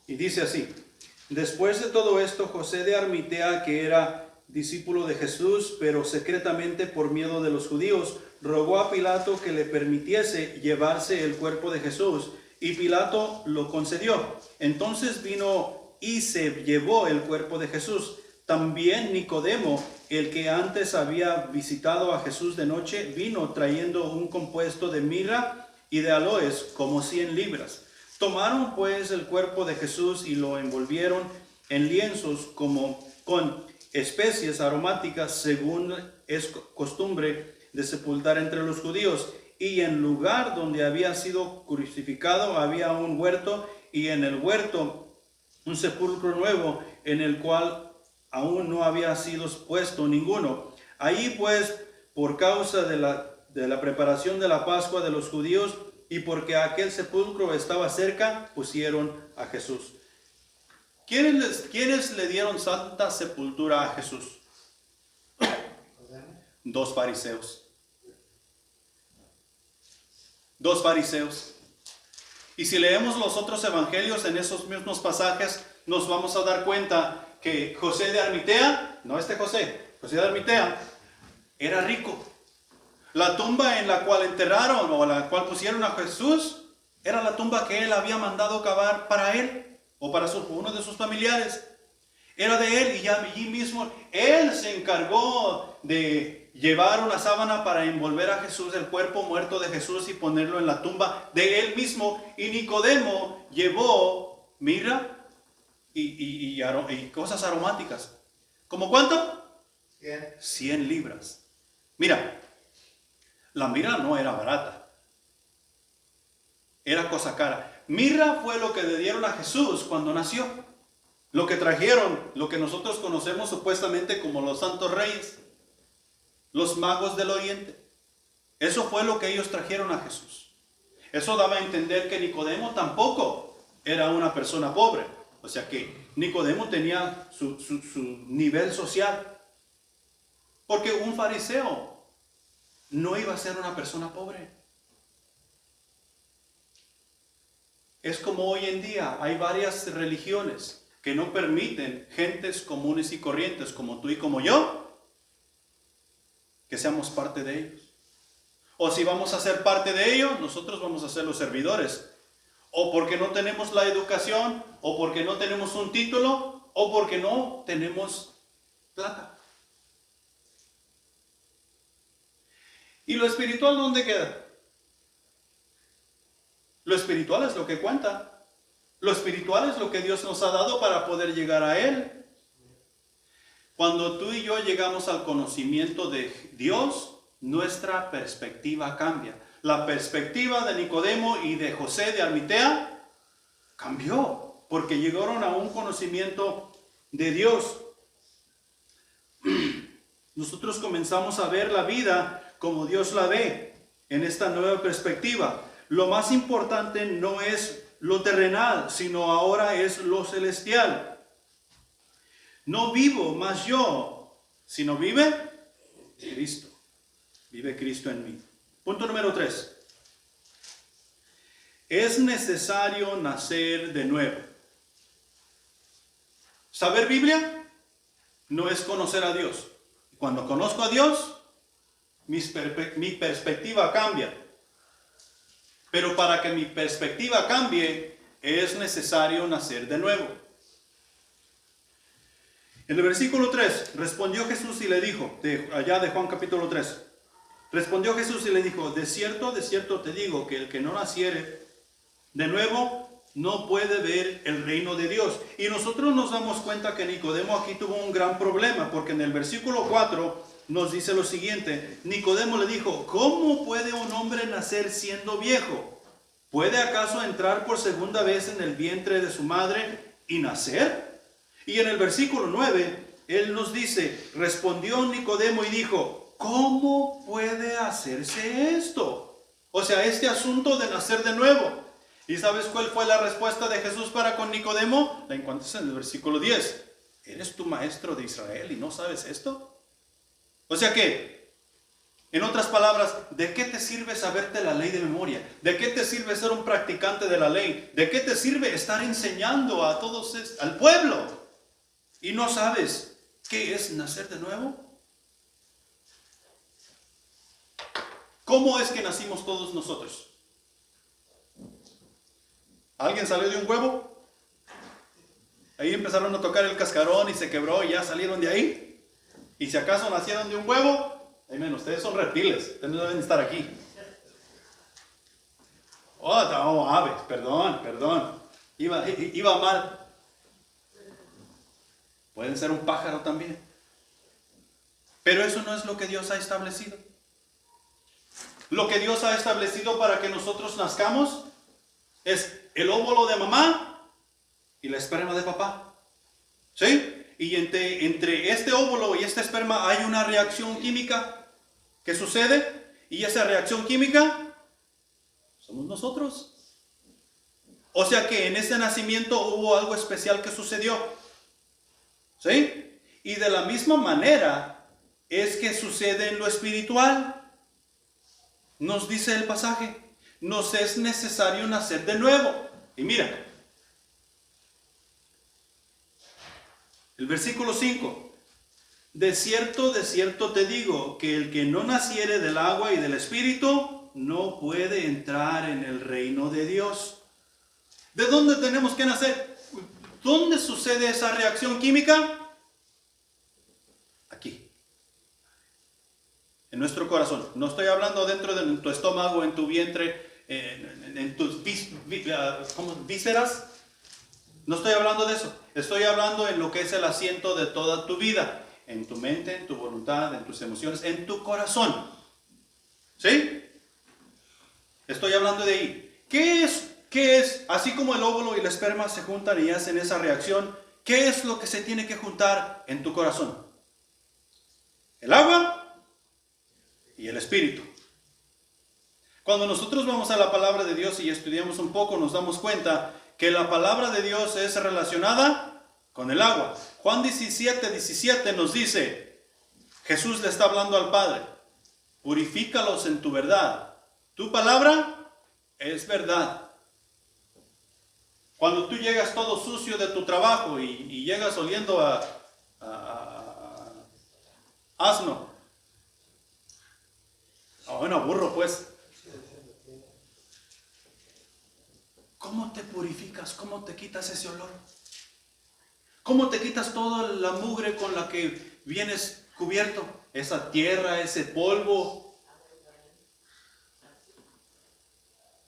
Y dice así: después de todo esto, José de Arimatea, que era discípulo de Jesús, pero secretamente por miedo de los judíos, rogó a Pilato que le permitiese llevarse el cuerpo de Jesús, y Pilato lo concedió. Entonces vino y se llevó el cuerpo de Jesús. También Nicodemo, el que antes había visitado a Jesús de noche, vino trayendo un compuesto de mirra y de aloes, como 100 libras. Tomaron pues el cuerpo de Jesús y lo envolvieron en lienzos como con especies aromáticas, según es costumbre de sepultar entre los judíos. Y en lugar donde había sido crucificado había un huerto, y en el huerto un sepulcro nuevo, en el cual aún no había sido puesto ninguno. Ahí pues, por causa de la preparación de la Pascua de los judíos, y porque aquel sepulcro estaba cerca, pusieron a Jesús. ¿Quiénes le dieron santa sepultura a Jesús? 2 fariseos. 2 fariseos. Y si leemos los otros evangelios en esos mismos pasajes, nos vamos a dar cuenta que José de Arimatea, no José de Arimatea, era rico. La tumba en la cual enterraron o la cual pusieron a Jesús era la tumba que él había mandado cavar para él o para uno de sus familiares. Era de él, y ya allí mismo él se encargó de llevar una sábana para envolver a Jesús, el cuerpo muerto de Jesús, y ponerlo en la tumba de él mismo. Y Nicodemo llevó mirra y cosas aromáticas. ¿Cómo cuánto? 100 libras. Mira, la mirra no era barata. Era cosa cara. Mirra fue lo que le dieron a Jesús cuando nació. Lo que trajeron, lo que nosotros conocemos supuestamente como los santos reyes, los magos del oriente. Eso fue lo que ellos trajeron a Jesús. Eso daba a entender que Nicodemo tampoco era una persona pobre. O sea que Nicodemo tenía su nivel social. Porque un fariseo no iba a ser una persona pobre. Es como hoy en día hay varias religiones que no permiten gentes comunes y corrientes como tú y como yo que seamos parte de ellos. O si vamos a ser parte de ellos, nosotros vamos a ser los servidores. O porque no tenemos la educación, o porque no tenemos un título, o porque no tenemos plata. ¿Y lo espiritual dónde queda? Lo espiritual es lo que cuenta. Lo espiritual es lo que Dios nos ha dado para poder llegar a Él. Cuando tú y yo llegamos al conocimiento de Dios, nuestra perspectiva cambia. La perspectiva de Nicodemo y de José de Arimatea cambió, porque llegaron a un conocimiento de Dios. Nosotros comenzamos a ver la vida como Dios la ve en esta nueva perspectiva. Lo más importante no es lo terrenal, sino ahora es lo celestial. No vivo más yo, sino vive Cristo. Vive Cristo en mí. Punto número 3. Es necesario nacer de nuevo. ¿Saber Biblia? No es conocer a Dios. Cuando conozco a Dios, mi perspectiva cambia. Pero para que mi perspectiva cambie, es necesario nacer de nuevo. En el versículo 3, respondió Jesús y le dijo, allá de Juan capítulo 3, respondió Jesús y le dijo, de cierto te digo, que el que no naciere de nuevo no puede ver el reino de Dios. Y nosotros nos damos cuenta que Nicodemo aquí tuvo un gran problema, porque en el versículo 4 nos dice lo siguiente, Nicodemo le dijo, ¿cómo puede un hombre nacer siendo viejo? ¿Puede acaso entrar por segunda vez en el vientre de su madre y nacer? Y en el versículo 9, él nos dice, respondió Nicodemo y dijo, ¿cómo puede hacerse esto? O sea, este asunto de nacer de nuevo. ¿Y sabes cuál fue la respuesta de Jesús para con Nicodemo? La encuentras en el versículo 10. ¿Eres tu maestro de Israel y no sabes esto? O sea que, en otras palabras, ¿de qué te sirve saberte la ley de memoria? ¿De qué te sirve ser un practicante de la ley? ¿De qué te sirve estar enseñando a todos, al pueblo? ¿Y no sabes qué es nacer de nuevo? ¿Cómo es que nacimos todos nosotros? ¿Alguien salió de un huevo? Ahí empezaron a tocar el cascarón y se quebró y ya salieron de ahí. Y si acaso nacieron de un huevo, amén, ustedes son reptiles, ustedes no deben estar aquí. Oh, no, aves, perdón. Iba mal. Pueden ser un pájaro también. Pero eso no es lo que Dios ha establecido. Lo que Dios ha establecido para que nosotros nazcamos es el óvulo de mamá y la esperma de papá. ¿Sí? Y entre este óvulo y este esperma hay una reacción química que sucede. Y esa reacción química somos nosotros. O sea que en ese nacimiento hubo algo especial que sucedió. ¿Sí? Y de la misma manera es que sucede en lo espiritual. Nos dice el pasaje, nos es necesario nacer de nuevo. Y mira, el versículo 5, de cierto te digo, que el que no naciere del agua y del espíritu, no puede entrar en el reino de Dios. ¿De dónde tenemos que nacer? ¿Dónde sucede esa reacción química? Aquí. En nuestro corazón. No estoy hablando dentro de tu estómago, en tu vientre, en tus vísceras. No estoy hablando de eso. Estoy hablando en lo que es el asiento de toda tu vida. En tu mente, en tu voluntad, en tus emociones, en tu corazón. ¿Sí? Estoy hablando de ahí. ¿Qué es? Así como el óvulo y la esperma se juntan y hacen esa reacción, ¿qué es lo que se tiene que juntar en tu corazón? El agua y el espíritu. Cuando nosotros vamos a la palabra de Dios y estudiamos un poco, nos damos cuenta que la palabra de Dios es relacionada con el agua. Juan 17 nos dice, Jesús le está hablando al Padre. Purifícalos en tu verdad. Tu palabra es verdad. Cuando tú llegas todo sucio de tu trabajo y llegas oliendo a asno, bueno, a burro pues, ¿cómo te purificas? ¿Cómo te quitas ese olor? ¿Cómo te quitas toda la mugre con la que vienes cubierto? Esa tierra, ese polvo.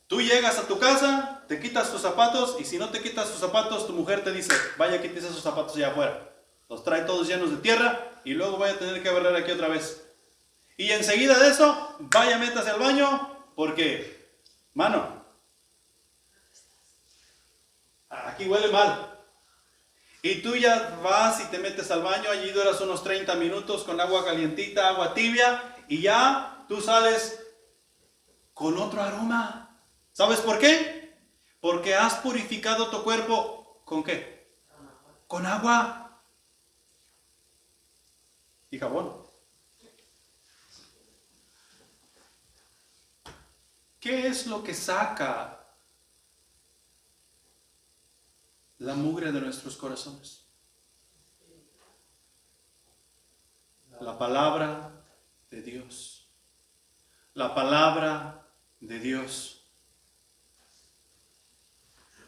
Tú llegas a tu casa, te quitas tus zapatos, y si no te quitas tus zapatos, tu mujer te dice, vaya, quítese esos zapatos allá afuera. Los trae todos llenos de tierra y luego vaya a tener que barrer aquí otra vez. Y enseguida de eso, vaya, métase al baño, porque, mano, aquí huele mal. Y tú ya vas y te metes al baño, allí duras unos 30 minutos con agua calientita, agua tibia, y ya tú sales con otro aroma. ¿Sabes por qué? Porque has purificado tu cuerpo, ¿con qué? Con agua y jabón. ¿Qué es lo que saca la mugre de nuestros corazones? La palabra de Dios. La palabra de Dios.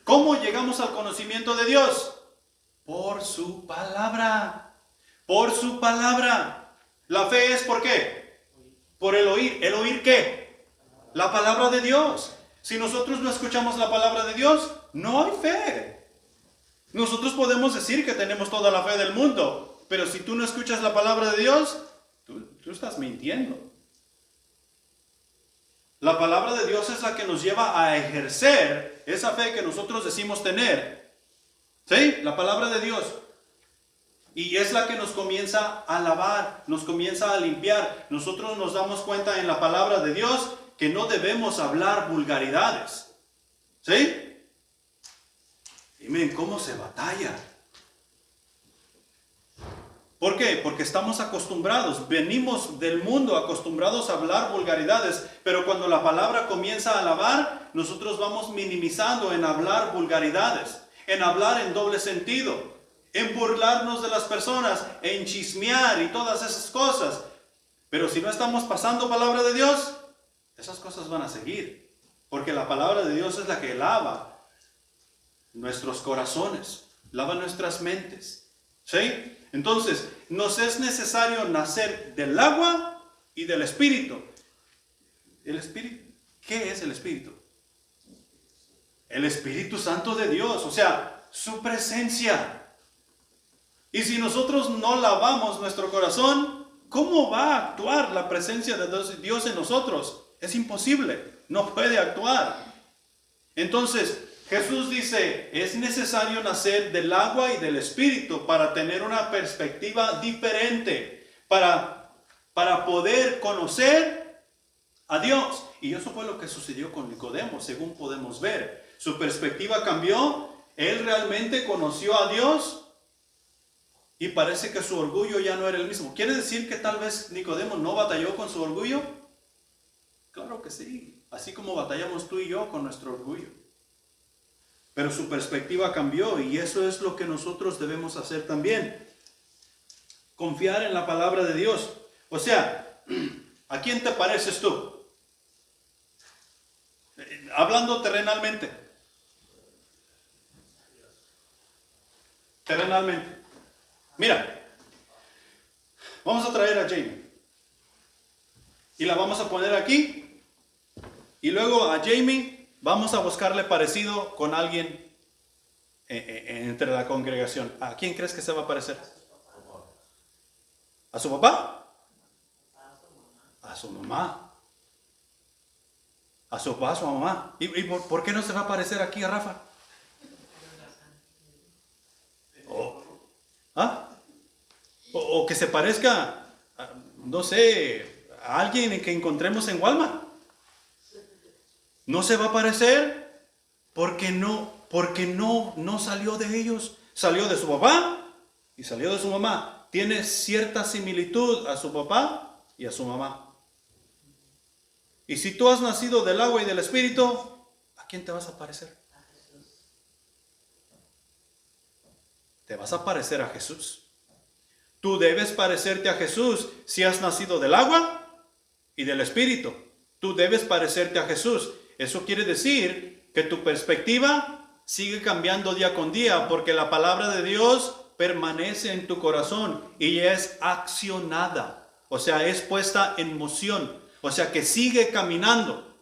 ¿Cómo llegamos al conocimiento de Dios? Por su palabra. Por su palabra. La fe es ¿por qué? Por el oír. ¿El oír qué? La palabra de Dios. Si nosotros no escuchamos la palabra de Dios, no hay fe. Nosotros podemos decir que tenemos toda la fe del mundo, pero si tú no escuchas la palabra de Dios, tú estás mintiendo. La palabra de Dios es la que nos lleva a ejercer esa fe que nosotros decimos tener. ¿Sí? La palabra de Dios. Y es la que nos comienza a lavar, nos comienza a limpiar. Nosotros nos damos cuenta en la palabra de Dios que no debemos hablar vulgaridades. ¿Sí? Y miren cómo se batalla. ¿Por qué? Porque estamos acostumbrados, venimos del mundo acostumbrados a hablar vulgaridades, pero cuando la palabra comienza a alabar, nosotros vamos minimizando en hablar vulgaridades, en hablar en doble sentido, en burlarnos de las personas, en chismear y todas esas cosas. Pero si no estamos pasando palabra de Dios, esas cosas van a seguir, porque la palabra de Dios es la que lava nuestros corazones, lava nuestras mentes. ¿Sí? Entonces, nos es necesario nacer del agua y del Espíritu. ¿El Espíritu? ¿Qué es el Espíritu? El Espíritu Santo de Dios, o sea, su presencia. Y si nosotros no lavamos nuestro corazón, ¿cómo va a actuar la presencia de Dios en nosotros? Es imposible, no puede actuar. Entonces, Jesús dice, es necesario nacer del agua y del Espíritu para tener una perspectiva diferente, para poder conocer a Dios. Y eso fue lo que sucedió con Nicodemo, según podemos ver. Su perspectiva cambió, él realmente conoció a Dios y parece que su orgullo ya no era el mismo. ¿Quiere decir que tal vez Nicodemo no batalló con su orgullo? Claro que sí, así como batallamos tú y yo con nuestro orgullo. Pero su perspectiva cambió y eso es lo que nosotros debemos hacer también. Confiar en la palabra de Dios. O sea, ¿a quién te pareces tú? Hablando terrenalmente. Terrenalmente. Mira, vamos a traer a Jamie. Y la vamos a poner aquí. Y luego a Jamie vamos a buscarle parecido con alguien entre la congregación. ¿A quién crees que se va a parecer? ¿A su papá? A su mamá. A su papá, a su mamá. ¿Y por qué no se va a parecer aquí a Rafa? O que se parezca, no sé, a alguien que encontremos en Walmart. No se va a parecer porque no salió de ellos. Salió de su papá y salió de su mamá. Tiene cierta similitud a su papá y a su mamá. Y si tú has nacido del agua y del Espíritu, ¿a quién te vas a parecer? Te vas a parecer a Jesús. Tú debes parecerte a Jesús si has nacido del agua y del Espíritu. Tú debes parecerte a Jesús. Eso quiere decir que tu perspectiva sigue cambiando día con día, porque la palabra de Dios permanece en tu corazón y es accionada. O sea, es puesta en moción. O sea, que sigue caminando.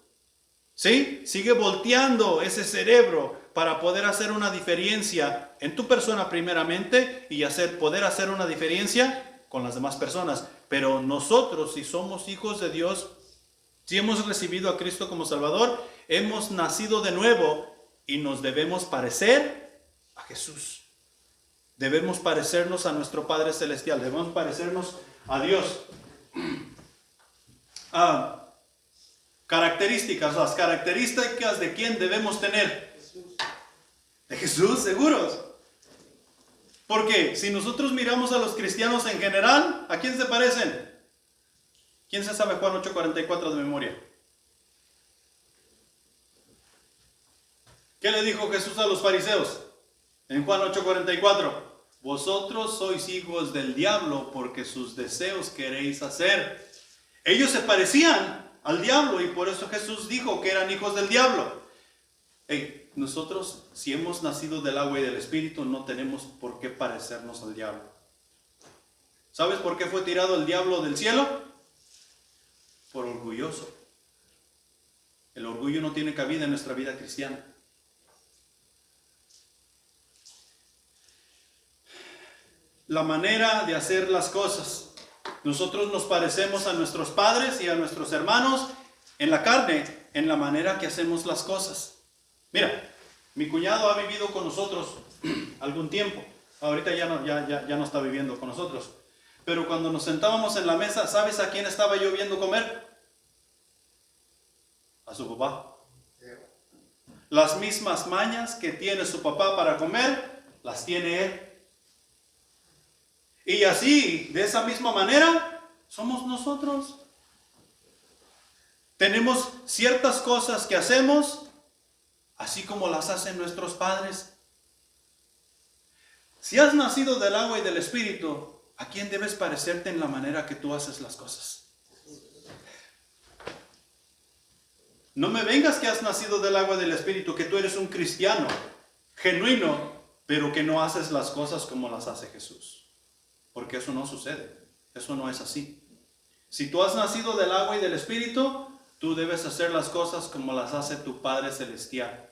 ¿Sí? Sigue volteando ese cerebro para poder hacer una diferencia en tu persona primeramente y poder hacer una diferencia con las demás personas. Pero nosotros, si somos hijos de Dios, si hemos recibido a Cristo como Salvador, hemos nacido de nuevo y nos debemos parecer a Jesús. Debemos parecernos a nuestro Padre Celestial, debemos parecernos a Dios. Características, las características de quién debemos tener. De Jesús, seguros. Porque si nosotros miramos a los cristianos en general, ¿a quién se parecen? ¿Quién se sabe Juan 8:44 de memoria? ¿Qué le dijo Jesús a los fariseos? En Juan 8:44, vosotros sois hijos del diablo porque sus deseos queréis hacer. Ellos se parecían al diablo y por eso Jesús dijo que eran hijos del diablo. Nosotros, si hemos nacido del agua y del Espíritu, no tenemos por qué parecernos al diablo. ¿Sabes por qué fue tirado el diablo del cielo? Por orgulloso. El orgullo no tiene cabida en nuestra vida cristiana. La manera de hacer las cosas. Nosotros nos parecemos a nuestros padres y a nuestros hermanos en la carne, en la manera que hacemos las cosas. Mira, mi cuñado ha vivido con nosotros algún tiempo. Ahorita ya no está viviendo con nosotros. Pero cuando nos sentábamos en la mesa, ¿sabes a quién estaba yo viendo comer? A su papá. Las mismas mañas que tiene su papá para comer, las tiene él. Y así, de esa misma manera, somos nosotros. Tenemos ciertas cosas que hacemos, así como las hacen nuestros padres. Si has nacido del agua y del Espíritu, ¿a quién debes parecerte en la manera que tú haces las cosas? No me vengas que has nacido del agua y del Espíritu, que tú eres un cristiano genuino, pero que no haces las cosas como las hace Jesús. Porque eso no sucede. Eso no es así. Si tú has nacido del agua y del Espíritu, tú debes hacer las cosas como las hace tu Padre Celestial.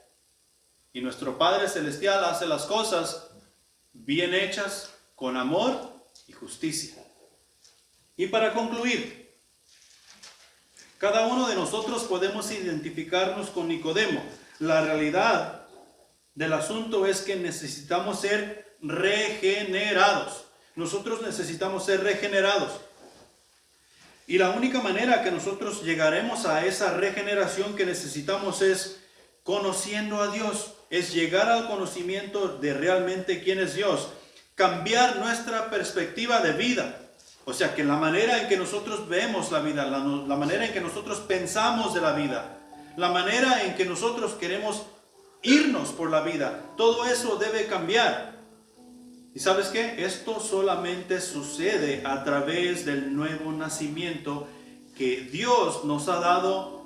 Y nuestro Padre Celestial hace las cosas bien hechas, con amor y justicia. Y para concluir, cada uno de nosotros podemos identificarnos con Nicodemo. La realidad del asunto es que necesitamos ser regenerados. Nosotros necesitamos ser regenerados. Y la única manera que nosotros llegaremos a esa regeneración que necesitamos es conociendo a Dios. Es llegar al conocimiento de realmente quién es Dios. Cambiar nuestra perspectiva de vida. O sea, que la manera en que nosotros vemos la vida, la manera en que nosotros pensamos de la vida, la manera en que nosotros queremos irnos por la vida, todo eso debe cambiar. ¿Y sabes qué? Esto solamente sucede a través del nuevo nacimiento que Dios nos ha dado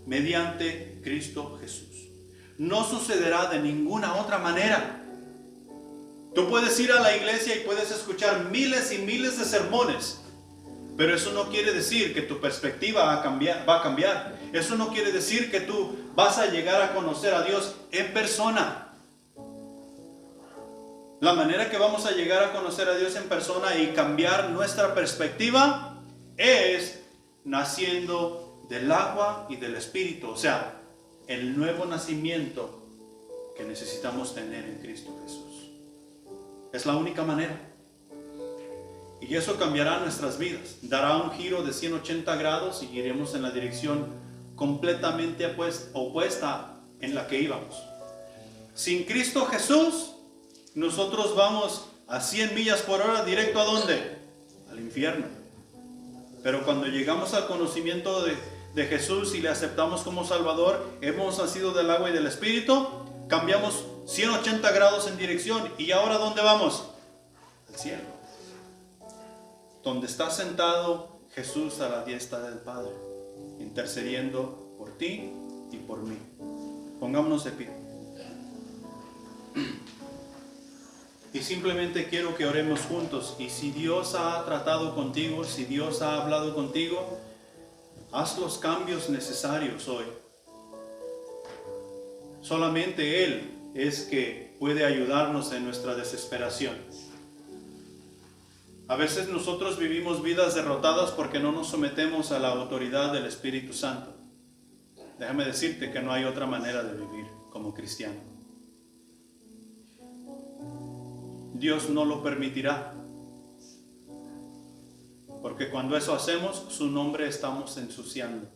mediante Cristo Jesús. No sucederá de ninguna otra manera. Tú puedes ir a la iglesia y puedes escuchar miles y miles de sermones, pero eso no quiere decir que tu perspectiva va a cambiar. Eso no quiere decir que tú vas a llegar a conocer a Dios en persona. La manera que vamos a llegar a conocer a Dios en persona y cambiar nuestra perspectiva es naciendo del agua y del Espíritu. O sea, el nuevo nacimiento que necesitamos tener en Cristo Jesús. Es la única manera. Y eso cambiará nuestras vidas. Dará un giro de 180 grados y iremos en la dirección completamente opuesta en la que íbamos. Sin Cristo Jesús, nosotros vamos a 100 millas por hora directo ¿a dónde? Al infierno. Pero cuando llegamos al conocimiento de de Jesús y le aceptamos como Salvador, hemos nacido del agua y del Espíritu, cambiamos 180 grados en dirección. ¿Y ahora dónde vamos? Al cielo, donde está sentado Jesús a la diestra del Padre, intercediendo por ti y por mí. Pongámonos de pie. Y simplemente quiero que oremos juntos. Y si Dios ha tratado contigo, si Dios ha hablado contigo, haz los cambios necesarios hoy. Solamente Él es que puede ayudarnos en nuestra desesperación. A veces nosotros vivimos vidas derrotadas porque no nos sometemos a la autoridad del Espíritu Santo. Déjame decirte que no hay otra manera de vivir como cristiano. Dios no lo permitirá, porque cuando eso hacemos, su nombre estamos ensuciando.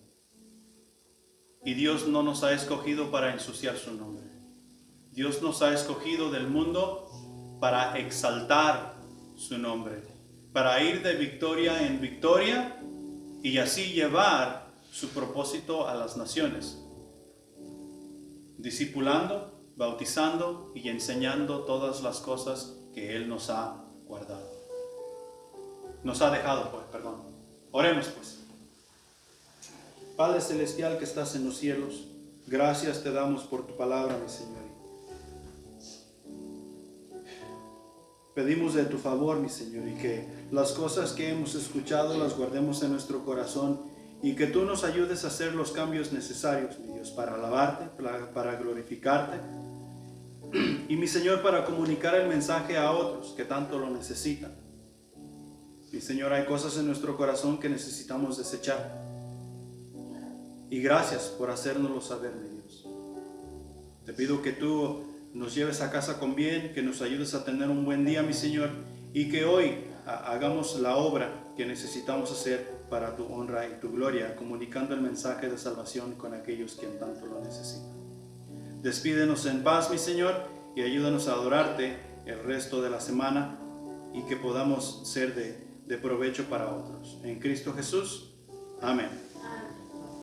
Y Dios no nos ha escogido para ensuciar su nombre. Dios nos ha escogido del mundo para exaltar su nombre, para ir de victoria en victoria y así llevar su propósito a las naciones, discipulando, bautizando y enseñando todas las cosas que Él nos ha guardado. Nos ha dejado, pues, perdón. Oremos, pues. Padre Celestial que estás en los cielos, gracias te damos por tu palabra, mi Señor. Pedimos de tu favor, mi Señor, y que las cosas que hemos escuchado las guardemos en nuestro corazón y que tú nos ayudes a hacer los cambios necesarios, mi Dios, para alabarte, para glorificarte y, mi Señor, para comunicar el mensaje a otros que tanto lo necesitan. Mi Señor, hay cosas en nuestro corazón que necesitamos desechar y gracias por hacérnoslo saber, mi Dios. Te pido que tú nos lleves a casa con bien, que nos ayudes a tener un buen día, mi Señor, y que hoy hagamos la obra que necesitamos hacer para tu honra y tu gloria, comunicando el mensaje de salvación con aquellos que tanto lo necesitan. Despídenos en paz, mi Señor, y ayúdanos a adorarte el resto de la semana y que podamos ser de provecho para otros. En Cristo Jesús. Amén.